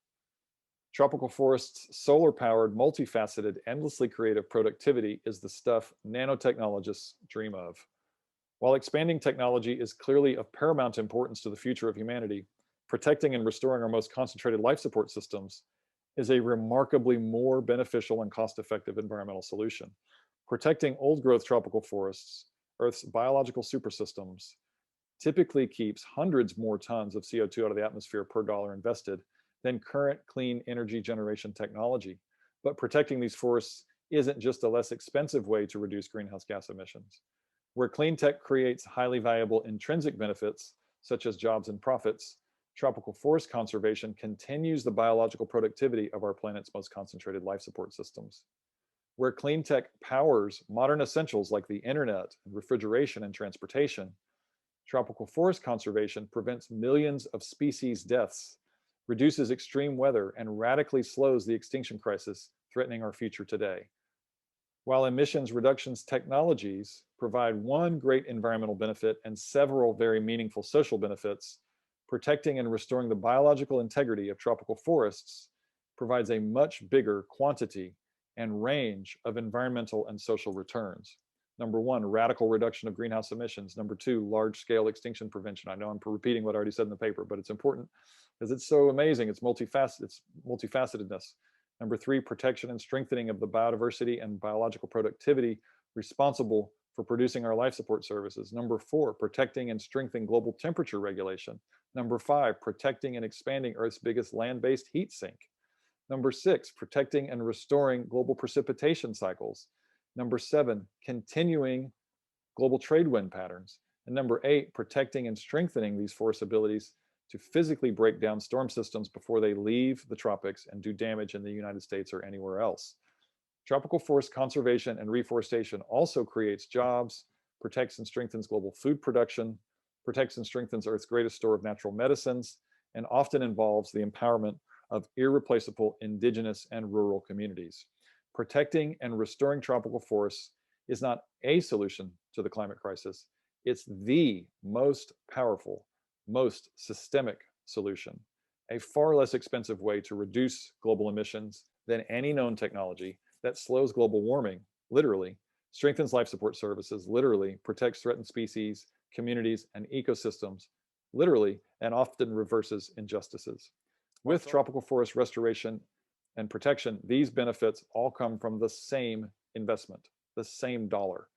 Tropical forests' solar-powered, multifaceted, endlessly creative productivity is the stuff nanotechnologists dream of. While expanding technology is clearly of paramount importance to the future of humanity, protecting and restoring our most concentrated life support systems is a remarkably more beneficial and cost-effective environmental solution. Protecting old-growth tropical forests, Earth's biological supersystems, typically keeps hundreds more tons of CO2 out of the atmosphere per dollar invested than current clean energy generation technology. But protecting these forests isn't just a less expensive way to reduce greenhouse gas emissions. Where clean tech creates highly valuable intrinsic benefits, such as jobs and profits, tropical forest conservation continues the biological productivity of our planet's most concentrated life support systems. Where clean tech powers modern essentials like the internet, refrigeration, and transportation, tropical forest conservation prevents millions of species deaths, reduces extreme weather, and radically slows the extinction crisis threatening our future today. While emissions reductions technologies provide one great environmental benefit and several very meaningful social benefits, protecting and restoring the biological integrity of tropical forests provides a much bigger quantity and range of environmental and social returns. Number one, radical reduction of greenhouse emissions. Number two, large-scale extinction prevention. I know I'm repeating what I already said in the paper, but it's important because it's so amazing. It's multifacetedness. Number three, protection and strengthening of the biodiversity and biological productivity responsible for producing our life support services. Number four, protecting and strengthening global temperature regulation. Number five, protecting and expanding Earth's biggest land-based heat sink. Number 6, protecting and restoring global precipitation cycles. Number 7, continuing global trade wind patterns. And number 8, protecting and strengthening these forest abilities to physically break down storm systems before they leave the tropics and do damage in the United States or anywhere else. Tropical forest conservation and reforestation also creates jobs, protects and strengthens global food production, protects and strengthens Earth's greatest store of natural medicines, and often involves the empowerment of irreplaceable indigenous and rural communities. Protecting and restoring tropical forests is not a solution to the climate crisis. It's the most powerful, most systemic solution, a far less expensive way to reduce global emissions than any known technology that slows global warming, literally, strengthens life support services, literally, protects threatened species, communities, and ecosystems, literally, and often reverses injustices. With tropical forest restoration and protection, these benefits all come from the same investment, the same dollar.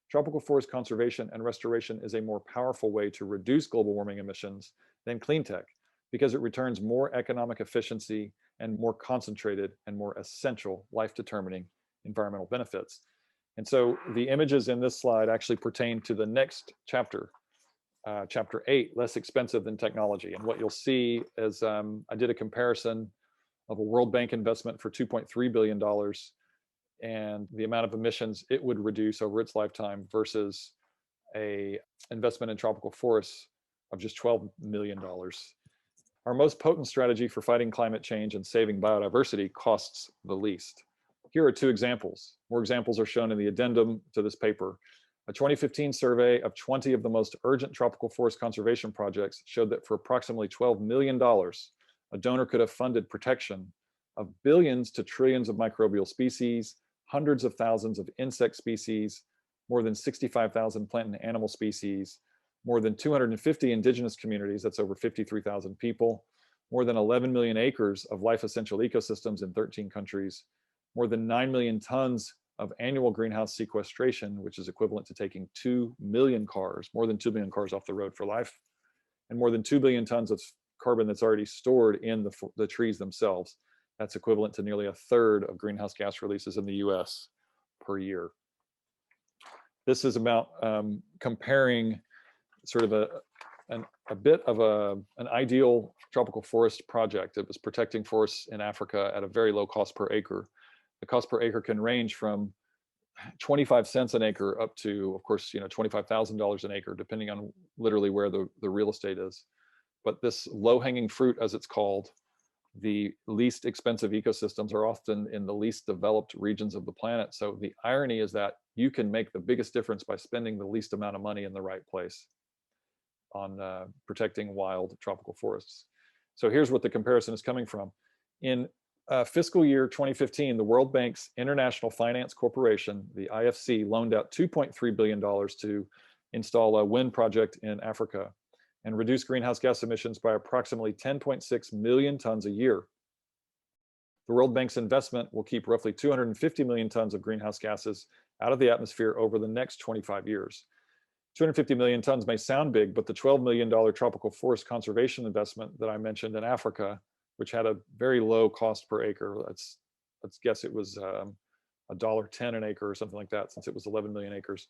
Tropical forest conservation and restoration is a more powerful way to reduce global warming emissions than clean tech because it returns more economic efficiency and more concentrated and more essential life-determining environmental benefits. And so the images in this slide actually pertain to the next chapter, chapter 8, less expensive than technology. And what you'll see is I did a comparison of a World Bank investment for $2.3 billion and the amount of emissions it would reduce over its lifetime versus a investment in tropical forests of just $12 million. Our most potent strategy for fighting climate change and saving biodiversity costs the least. Here are 2 examples. More examples are shown in the addendum to this paper. A 2015 survey of 20 of the most urgent tropical forest conservation projects showed that for approximately $12 million, a donor could have funded protection of billions to trillions of microbial species, hundreds of thousands of insect species, more than 65,000 plant and animal species, more than 250 indigenous communities, that's over 53,000 people, more than 11 million acres of life essential ecosystems in 13 countries, more than 9 million tons of annual greenhouse sequestration, which is equivalent to taking 2 million cars, more than 2 million cars off the road for life, and more than 2 billion tons of carbon that's already stored in the trees themselves. That's equivalent to nearly 1/3 of greenhouse gas releases in the US per year. This is about comparing sort of a bit of an ideal tropical forest project. It was protecting forests in Africa at a very low cost per acre. The cost per acre can range from 25 cents an acre up to, of course, $25,000 an acre, depending on literally where the real estate is. But this low-hanging fruit, as it's called, the least expensive ecosystems are often in the least developed regions of the planet. So the irony is that you can make the biggest difference by spending the least amount of money in the right place on protecting wild tropical forests. So here's what the comparison is coming from. In fiscal year 2015, the World Bank's International Finance Corporation, the IFC, loaned out $2.3 billion to install a wind project in Africa and reduce greenhouse gas emissions by approximately 10.6 million tons a year. The World Bank's investment will keep roughly 250 million tons of greenhouse gases out of the atmosphere over the next 25 years. 250 million tons may sound big, but the $12 million tropical forest conservation investment that I mentioned in Africa, which had a very low cost per acre, let's guess it was $1.10 an acre or something like that, since it was 11 million acres,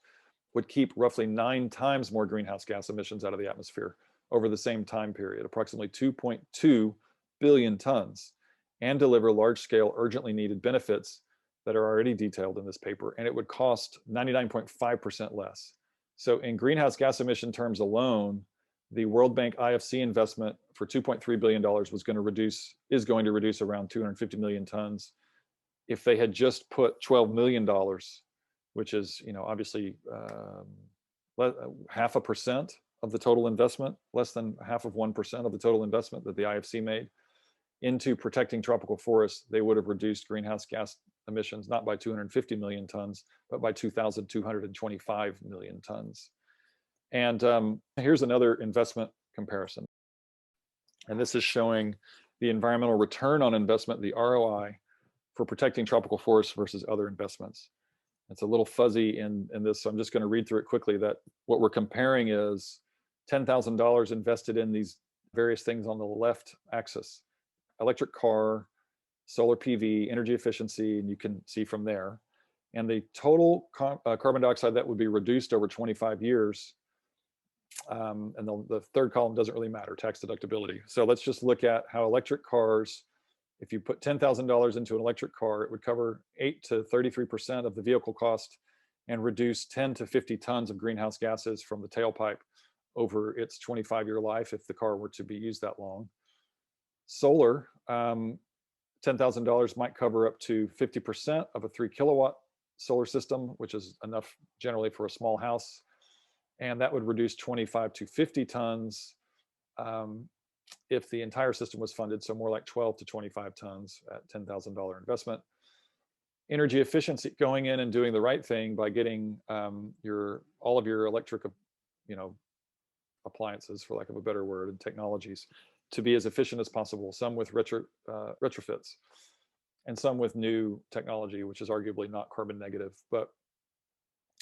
would keep roughly 9 times more greenhouse gas emissions out of the atmosphere over the same time period, approximately 2.2 billion tons, and deliver large-scale, urgently needed benefits that are already detailed in this paper, and it would cost 99.5% less. So in greenhouse gas emission terms alone, the World Bank IFC investment for $2.3 billion is going to reduce around 250 million tons. If they had just put $12 million, which is, obviously 0.5% of the total investment, less than 0.5% of the total investment that the IFC made into protecting tropical forests, they would have reduced greenhouse gas emissions not by 250 million tons, but by 2,225 million tons. And here's another investment comparison. And this is showing the environmental return on investment, the ROI, for protecting tropical forests versus other investments. It's a little fuzzy in this, so I'm just going to read through it quickly. That what we're comparing is $10,000 invested in these various things on the left axis: electric car, solar PV, energy efficiency, and you can see from there. And the total carbon dioxide that would be reduced over 25 years, and the third column doesn't really matter, tax deductibility. So let's just look at how electric cars, if you put $10,000 into an electric car, it would cover 8 to 33% of the vehicle cost and reduce 10 to 50 tons of greenhouse gases from the tailpipe over its 25-year life if the car were to be used that long. Solar, $10,000 might cover up to 50% of a 3 kilowatt solar system, which is enough generally for a small house. And that would reduce 25 to 50 tons if the entire system was funded, so more like 12 to 25 tons at $10,000 investment. Energy efficiency, going in and doing the right thing by getting all of your electric, appliances, for lack of a better word, and technologies to be as efficient as possible, some with retrofits and some with new technology, which is arguably not carbon negative. But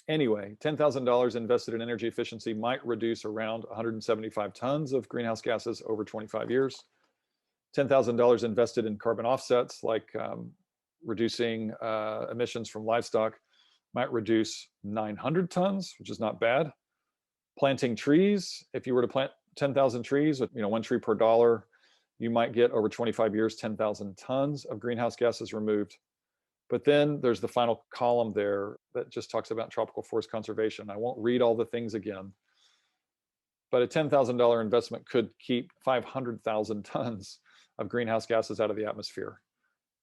anyway, $10,000 invested in energy efficiency might reduce around 175 tons of greenhouse gases over 25 years. $10,000 invested in carbon offsets, like reducing emissions from livestock, might reduce 900 tons, which is not bad. Planting trees, if you were to plant 10,000 trees with 1 tree per dollar, you might get over 25 years 10,000 tons of greenhouse gases removed. But then there's the final column there that just talks about tropical forest conservation. I won't read all the things again, but a $10,000 investment could keep 500,000 tons of greenhouse gases out of the atmosphere.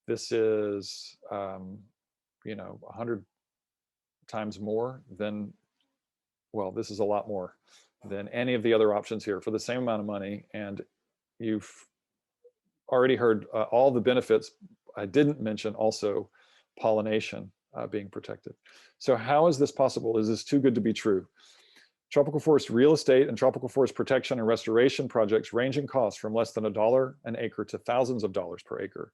This is 100 times more than, well, this is a lot more than any of the other options here for the same amount of money. And you've already heard all the benefits. I didn't mention also pollination being protected. So how is this possible? Is this too good to be true? Tropical forest real estate and tropical forest protection and restoration projects range in cost from less than $1 an acre to thousands of dollars per acre.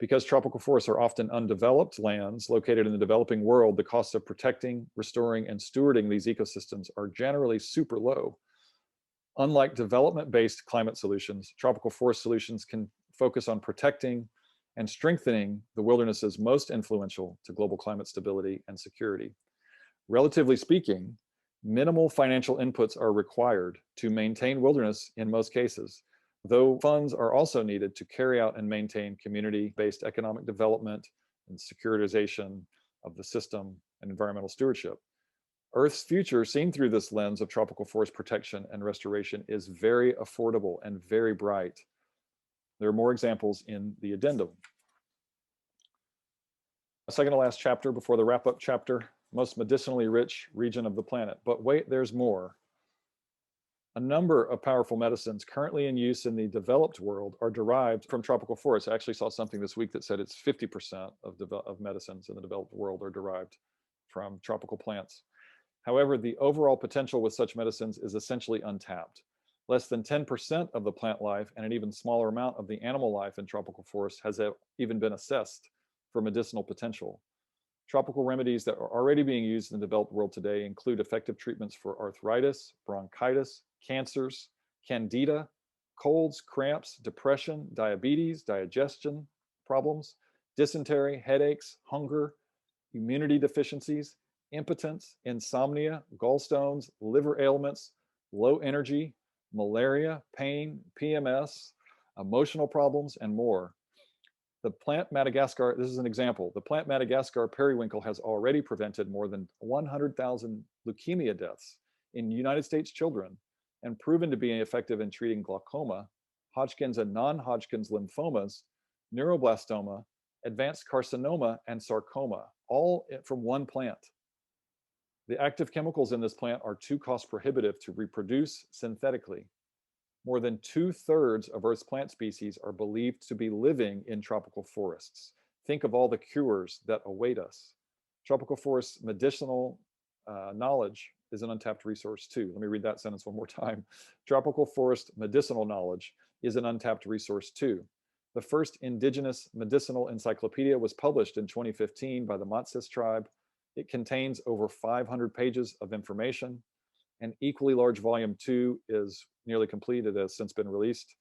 Because tropical forests are often undeveloped lands located in the developing world, the costs of protecting, restoring, and stewarding these ecosystems are generally super low. Unlike development-based climate solutions, tropical forest solutions can focus on protecting and strengthening the wilderness's most influential to global climate stability and security. Relatively speaking, minimal financial inputs are required to maintain wilderness in most cases, though funds are also needed to carry out and maintain community-based economic development and securitization of the system and environmental stewardship. Earth's future, seen through this lens of tropical forest protection and restoration, is very affordable and very bright. There are more examples in the addendum. A second to last chapter before the wrap-up chapter, most medicinally rich region of the planet. But wait, there's more. A number of powerful medicines currently in use in the developed world are derived from tropical forests. I actually saw something this week that said it's 50% of medicines in the developed world are derived from tropical plants. However, the overall potential with such medicines is essentially untapped. Less than 10% of the plant life and an even smaller amount of the animal life in tropical forests has even been assessed for medicinal potential. Tropical remedies that are already being used in the developed world today include effective treatments for arthritis, bronchitis, cancers, candida, colds, cramps, depression, diabetes, digestion problems, dysentery, headaches, hunger, immunity deficiencies, impotence, insomnia, gallstones, liver ailments, low energy, malaria, pain, PMS, emotional problems, and more. The plant Madagascar, this is an example, the plant Madagascar periwinkle has already prevented more than 100,000 leukemia deaths in United States children and proven to be effective in treating glaucoma, Hodgkin's and non-Hodgkin's lymphomas, neuroblastoma, advanced carcinoma, and sarcoma, all from one plant. The active chemicals in this plant are too cost prohibitive to reproduce synthetically. More than 2/3 of Earth's plant species are believed to be living in tropical forests. Think of all the cures that await us. Tropical forest medicinal knowledge is an untapped resource too. Let me read that sentence one more time. Tropical forest medicinal knowledge is an untapped resource too. The first indigenous medicinal encyclopedia was published in 2015 by the Matsis tribe. It contains over 500 pages of information. An equally large volume 2 is nearly complete. It has since been released.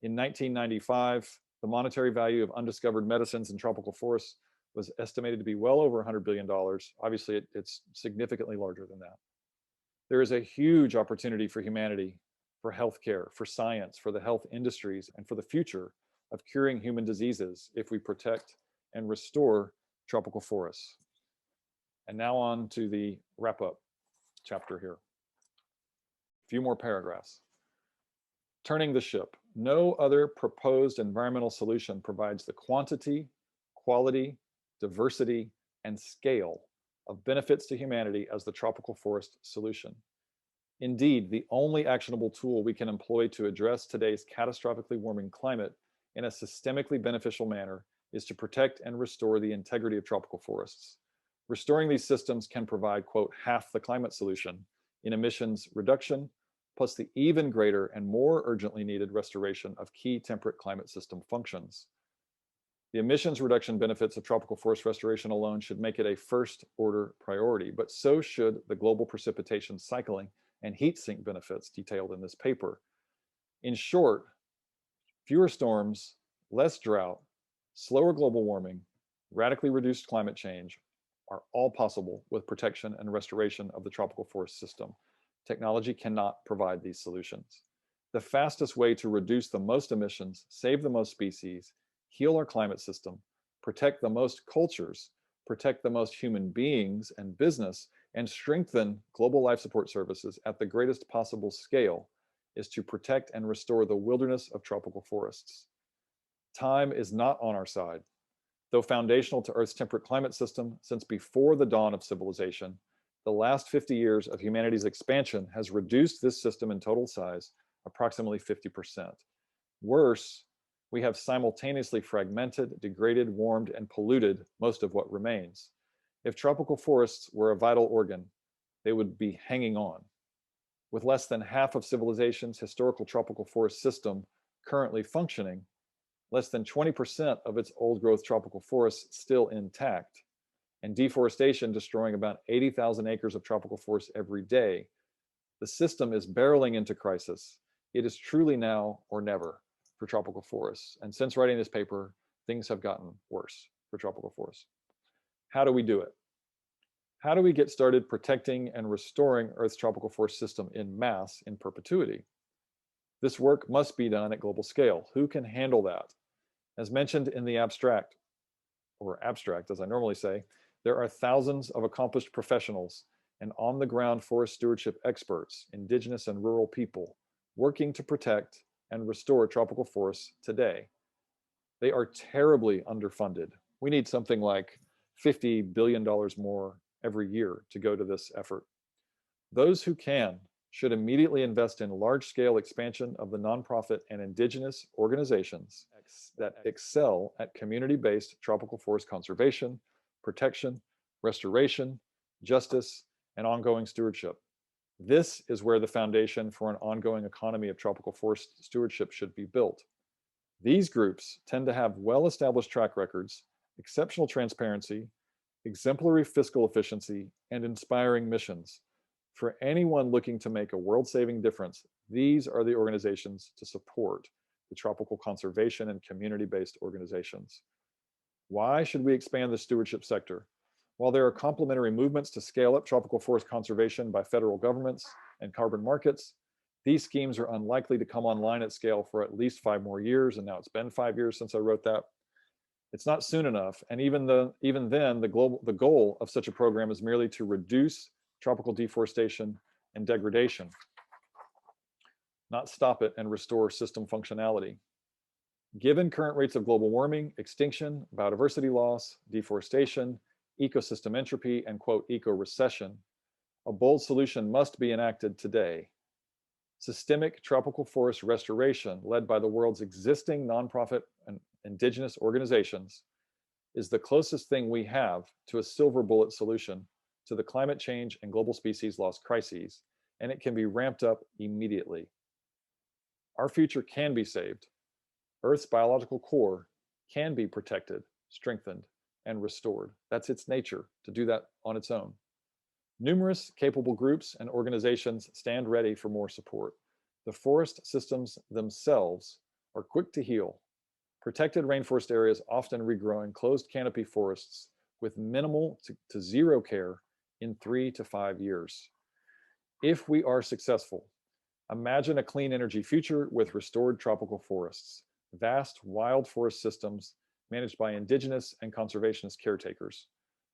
In 1995, The monetary value of undiscovered medicines in tropical forests was estimated to be well over $100 billion. Obviously, it's significantly larger than that. There is a huge opportunity for humanity, for healthcare, for science, for the health industries, and for the future of curing human diseases if we protect and restore tropical forests. And now on to the wrap-up chapter here. A few more paragraphs. Turning the ship. No other proposed environmental solution provides the quantity, quality, diversity, and scale of benefits to humanity as the tropical forest solution. Indeed, the only actionable tool we can employ to address today's catastrophically warming climate in a systemically beneficial manner is to protect and restore the integrity of tropical forests. Restoring these systems can provide, quote, half the climate solution in emissions reduction, plus the even greater and more urgently needed restoration of key temperate climate system functions. The emissions reduction benefits of tropical forest restoration alone should make it a first-order priority, but so should the global precipitation cycling and heat sink benefits detailed in this paper. In short, fewer storms, less drought, slower global warming, radically reduced climate change are all possible with protection and restoration of the tropical forest system. Technology cannot provide these solutions. The fastest way to reduce the most emissions, save the most species, heal our climate system, protect the most cultures, protect the most human beings and business, and strengthen global life support services at the greatest possible scale is to protect and restore the wilderness of tropical forests. Time is not on our side. Though foundational to Earth's temperate climate system since before the dawn of civilization, the last 50 years of humanity's expansion has reduced this system in total size approximately 50%. Worse, we have simultaneously fragmented, degraded, warmed, and polluted most of what remains. If tropical forests were a vital organ, they would be hanging on. With less than half of civilization's historical tropical forest system currently functioning, less than 20% of its old-growth tropical forests still intact, and deforestation destroying about 80,000 acres of tropical forests every day, the system is barreling into crisis. It is truly now or never for tropical forests. And since writing this paper, things have gotten worse for tropical forests. How do we do it? How do we get started protecting and restoring Earth's tropical forest system in mass in perpetuity? This work must be done at global scale. Who can handle that? As mentioned in the abstract, or abstract as I normally say, there are thousands of accomplished professionals and on-the-ground forest stewardship experts, indigenous and rural people, working to protect and restore tropical forests today. They are terribly underfunded. We need something like $50 billion more every year to go to this effort. Those who can should immediately invest in large-scale expansion of the nonprofit and indigenous organizations that excel at community-based tropical forest conservation, protection, restoration, justice, and ongoing stewardship. This is where the foundation for an ongoing economy of tropical forest stewardship should be built. These groups tend to have well-established track records, exceptional transparency, exemplary fiscal efficiency, and inspiring missions. For anyone looking to make a world-saving difference, these are the organizations to support the tropical conservation and community-based organizations. Why should we expand the stewardship sector? While there are complementary movements to scale up tropical forest conservation by federal governments and carbon markets, these schemes are unlikely to come online at scale for at least 5 more years, and now it's been 5 years since I wrote that. It's not soon enough, and even then, the goal of such a program is merely to reduce tropical deforestation and degradation, not stop it and restore system functionality. Given current rates of global warming, extinction, biodiversity loss, deforestation, ecosystem entropy, and quote, eco-recession, a bold solution must be enacted today. Systemic tropical forest restoration, led by the world's existing nonprofit and indigenous organizations, is the closest thing we have to a silver bullet solution to the climate change and global species loss crises, and it can be ramped up immediately. Our future can be saved. Earth's biological core can be protected, strengthened, and restored. That's its nature to do that on its own. Numerous capable groups and organizations stand ready for more support. The forest systems themselves are quick to heal. Protected rainforest areas often regrow in closed canopy forests with minimal to zero care in 3 to 5 years. If we are successful, imagine a clean energy future with restored tropical forests, vast wild forest systems managed by indigenous and conservationist caretakers,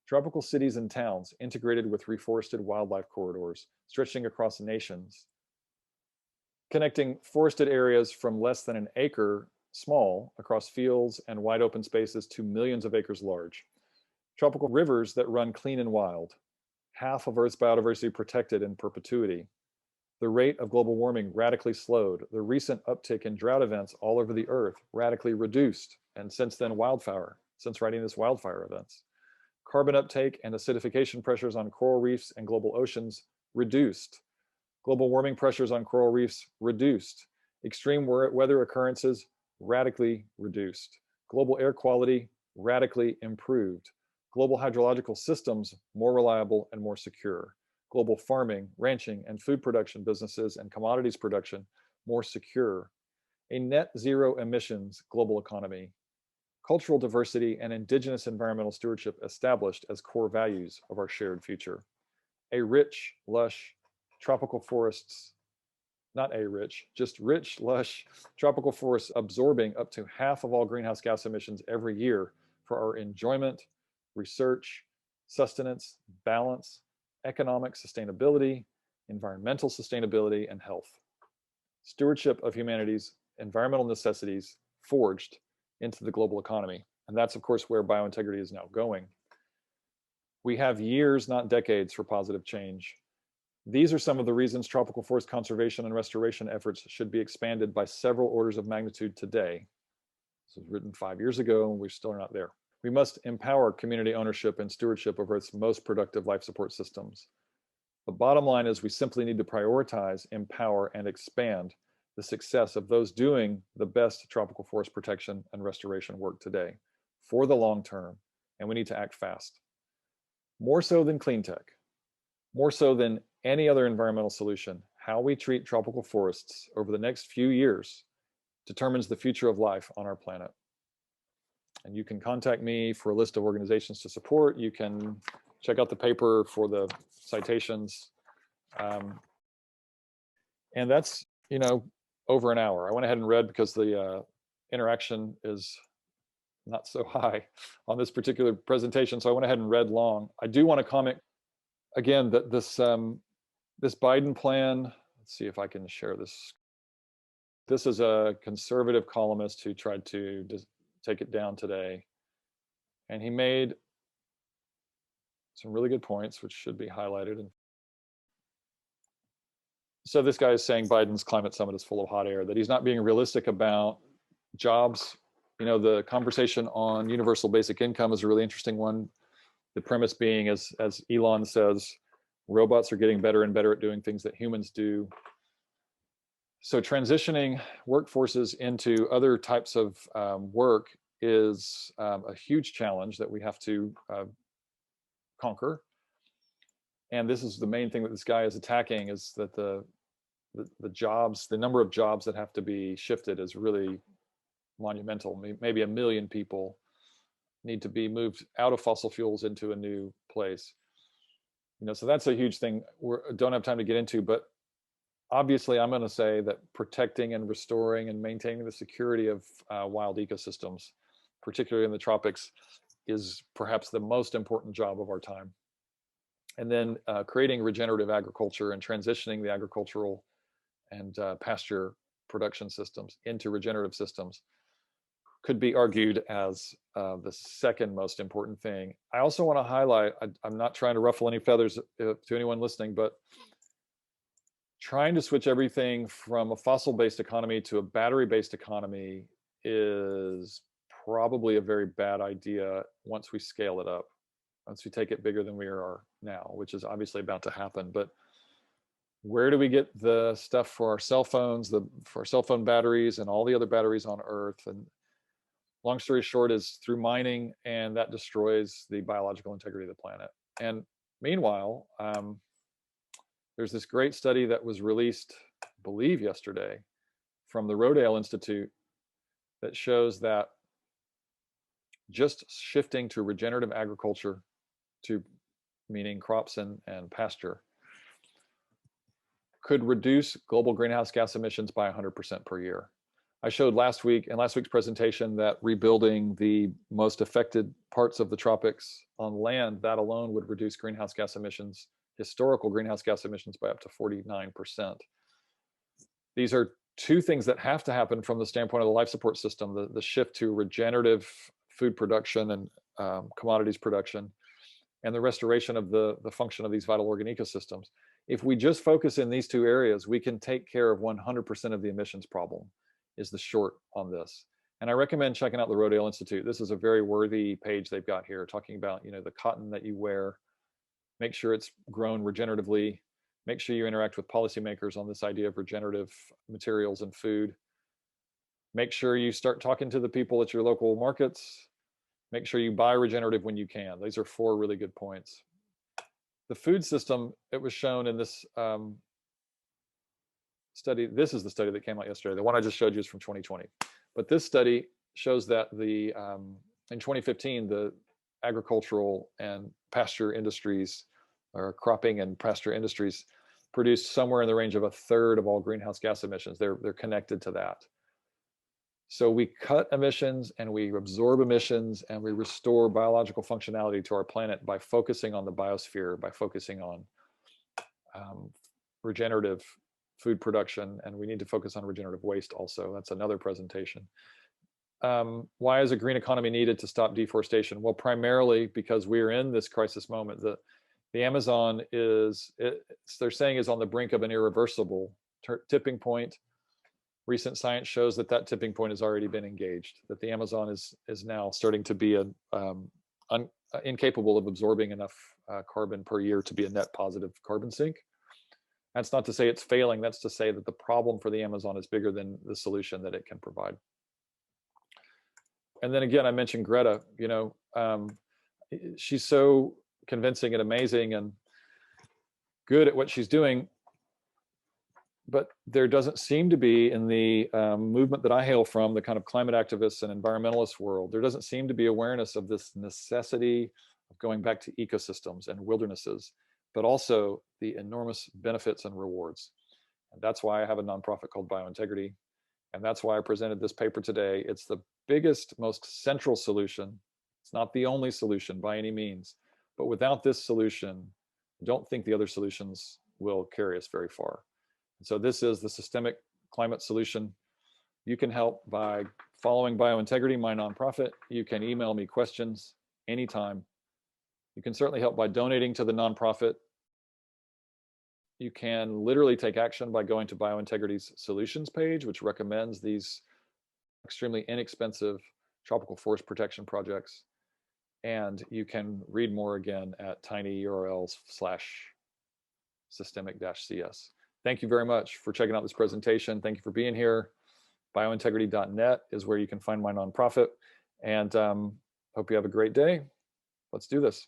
tropical cities and towns integrated with reforested wildlife corridors stretching across nations, connecting forested areas from less than an acre small across fields and wide open spaces to millions of acres large, tropical rivers that run clean and wild, half of Earth's biodiversity protected in perpetuity, the rate of global warming radically slowed, the recent uptick in drought events all over the earth radically reduced, and since then since writing this, wildfire events. Carbon uptake and acidification pressures on coral reefs and global oceans reduced. Global warming pressures on coral reefs reduced. Extreme weather occurrences radically reduced. Global air quality radically improved. Global hydrological systems more reliable and more secure. Global farming, ranching, and food production businesses and commodities production more secure. A net zero emissions global economy. Cultural diversity and indigenous environmental stewardship established as core values of our shared future. A rich, lush, tropical forests, not a rich, just rich, lush, tropical forests absorbing up to half of all greenhouse gas emissions every year for our enjoyment, research, sustenance, balance, economic sustainability, environmental sustainability, and health. Stewardship of humanity's environmental necessities forged into the global economy. And that's, of course, where biointegrity is now going. We have years, not decades, for positive change. These are some of the reasons tropical forest conservation and restoration efforts should be expanded by several orders of magnitude today. This was written 5 years ago, and we still are not there. We must empower community ownership and stewardship of Earth's most productive life support systems. The bottom line is we simply need to prioritize, empower, and expand the success of those doing the best tropical forest protection and restoration work today for the long term, and we need to act fast. More so than clean tech, more so than any other environmental solution, how we treat tropical forests over the next few years determines the future of life on our planet. And you can contact me for a list of organizations to support. You can check out the paper for the citations. And that's, over an hour. I went ahead and read because the interaction is not so high on this particular presentation. So I went ahead and read long. I do want to comment again that this Biden plan, let's see if I can share this. This is a conservative columnist who tried to take it down today. And he made some really good points, which should be highlighted. And so this guy is saying Biden's climate summit is full of hot air, that he's not being realistic about jobs. The conversation on universal basic income is a really interesting one. The premise being, as Elon says, robots are getting better and better at doing things that humans do. So transitioning workforces into other types of work is a huge challenge that we have to conquer. And this is the main thing that this guy is attacking, is that the number of jobs that have to be shifted is really monumental. Maybe 1 million people need to be moved out of fossil fuels into a new place. So that's a huge thing we don't have time to get into, but obviously I'm going to say that protecting and restoring and maintaining the security of wild ecosystems, particularly in the tropics, is perhaps the most important job of our time. And then creating regenerative agriculture and transitioning the agricultural and pasture production systems into regenerative systems could be argued as the second most important thing. I also want to highlight, I'm not trying to ruffle any feathers to anyone listening, but trying to switch everything from a fossil-based economy to a battery-based economy is probably a very bad idea once we scale it up, once we take it bigger than we are now, which is obviously about to happen. But where do we get the stuff for our cell phones, for our cell phone batteries and all the other batteries on Earth? And long story short is through mining, and that destroys the biological integrity of the planet. And meanwhile, there's this great study that was released, I believe yesterday, from the Rodale Institute that shows that just shifting to regenerative agriculture, to meaning crops and pasture, could reduce global greenhouse gas emissions by 100% per year. I showed in last week's presentation that rebuilding the most affected parts of the tropics on land, that alone would reduce greenhouse gas emissions, historical greenhouse gas emissions, by up to 49%. These are two things that have to happen from the standpoint of the life support system, the shift to regenerative food production and commodities production, and the restoration of the function of these vital organ ecosystems. If we just focus in these two areas, we can take care of 100% of the emissions problem, is the short on this. And I recommend checking out the Rodale Institute. This is a very worthy page they've got here, talking about, you know, the cotton that you wear, make sure it's grown regeneratively, make sure you interact with policymakers on this idea of regenerative materials and food, make sure you start talking to the people at your local markets, make sure you buy regenerative when you can. These are 4 really good points. The food system, it was shown in this study. This is the study that came out yesterday. The one I just showed you is from 2020. But this study shows that in 2015, the agricultural and pasture industries, or cropping and pasture industries, produced somewhere in the range of 1/3 of all greenhouse gas emissions. They're connected to that. So we cut emissions and we absorb emissions and we restore biological functionality to our planet by focusing on the biosphere, by focusing on regenerative food production, and we need to focus on regenerative waste also. That's another presentation. Why is a green economy needed to stop deforestation? Well, primarily because we're in this crisis moment. The Amazon they're saying, is on the brink of an irreversible tipping point. Recent science shows that tipping point has already been engaged, that the Amazon is now starting to be incapable of absorbing enough carbon per year to be a net positive carbon sink. That's not to say it's failing. That's to say that the problem for the Amazon is bigger than the solution that it can provide. And then again, I mentioned Greta. You know, she's so convincing and amazing and good at what she's doing, but there doesn't seem to be, in the movement that I hail from, the kind of climate activists and environmentalist world, there doesn't seem to be awareness of this necessity of going back to ecosystems and wildernesses, but also the enormous benefits and rewards. And that's why I have a nonprofit called BioIntegrity. And that's why I presented this paper today. It's the biggest, most central solution. It's not the only solution by any means, but without this solution, I don't think the other solutions will carry us very far. So this is the systemic climate solution. You can help by following BioIntegrity, my nonprofit. You can email me questions anytime. You can certainly help by donating to the nonprofit. You can literally take action by going to BioIntegrity's solutions page, which recommends these extremely inexpensive tropical forest protection projects. And you can read more again at tinyurls/systemic-cs. Thank you very much for checking out this presentation. Thank you for being here. Biointegrity.net is where you can find my nonprofit. And hope you have a great day. Let's do this.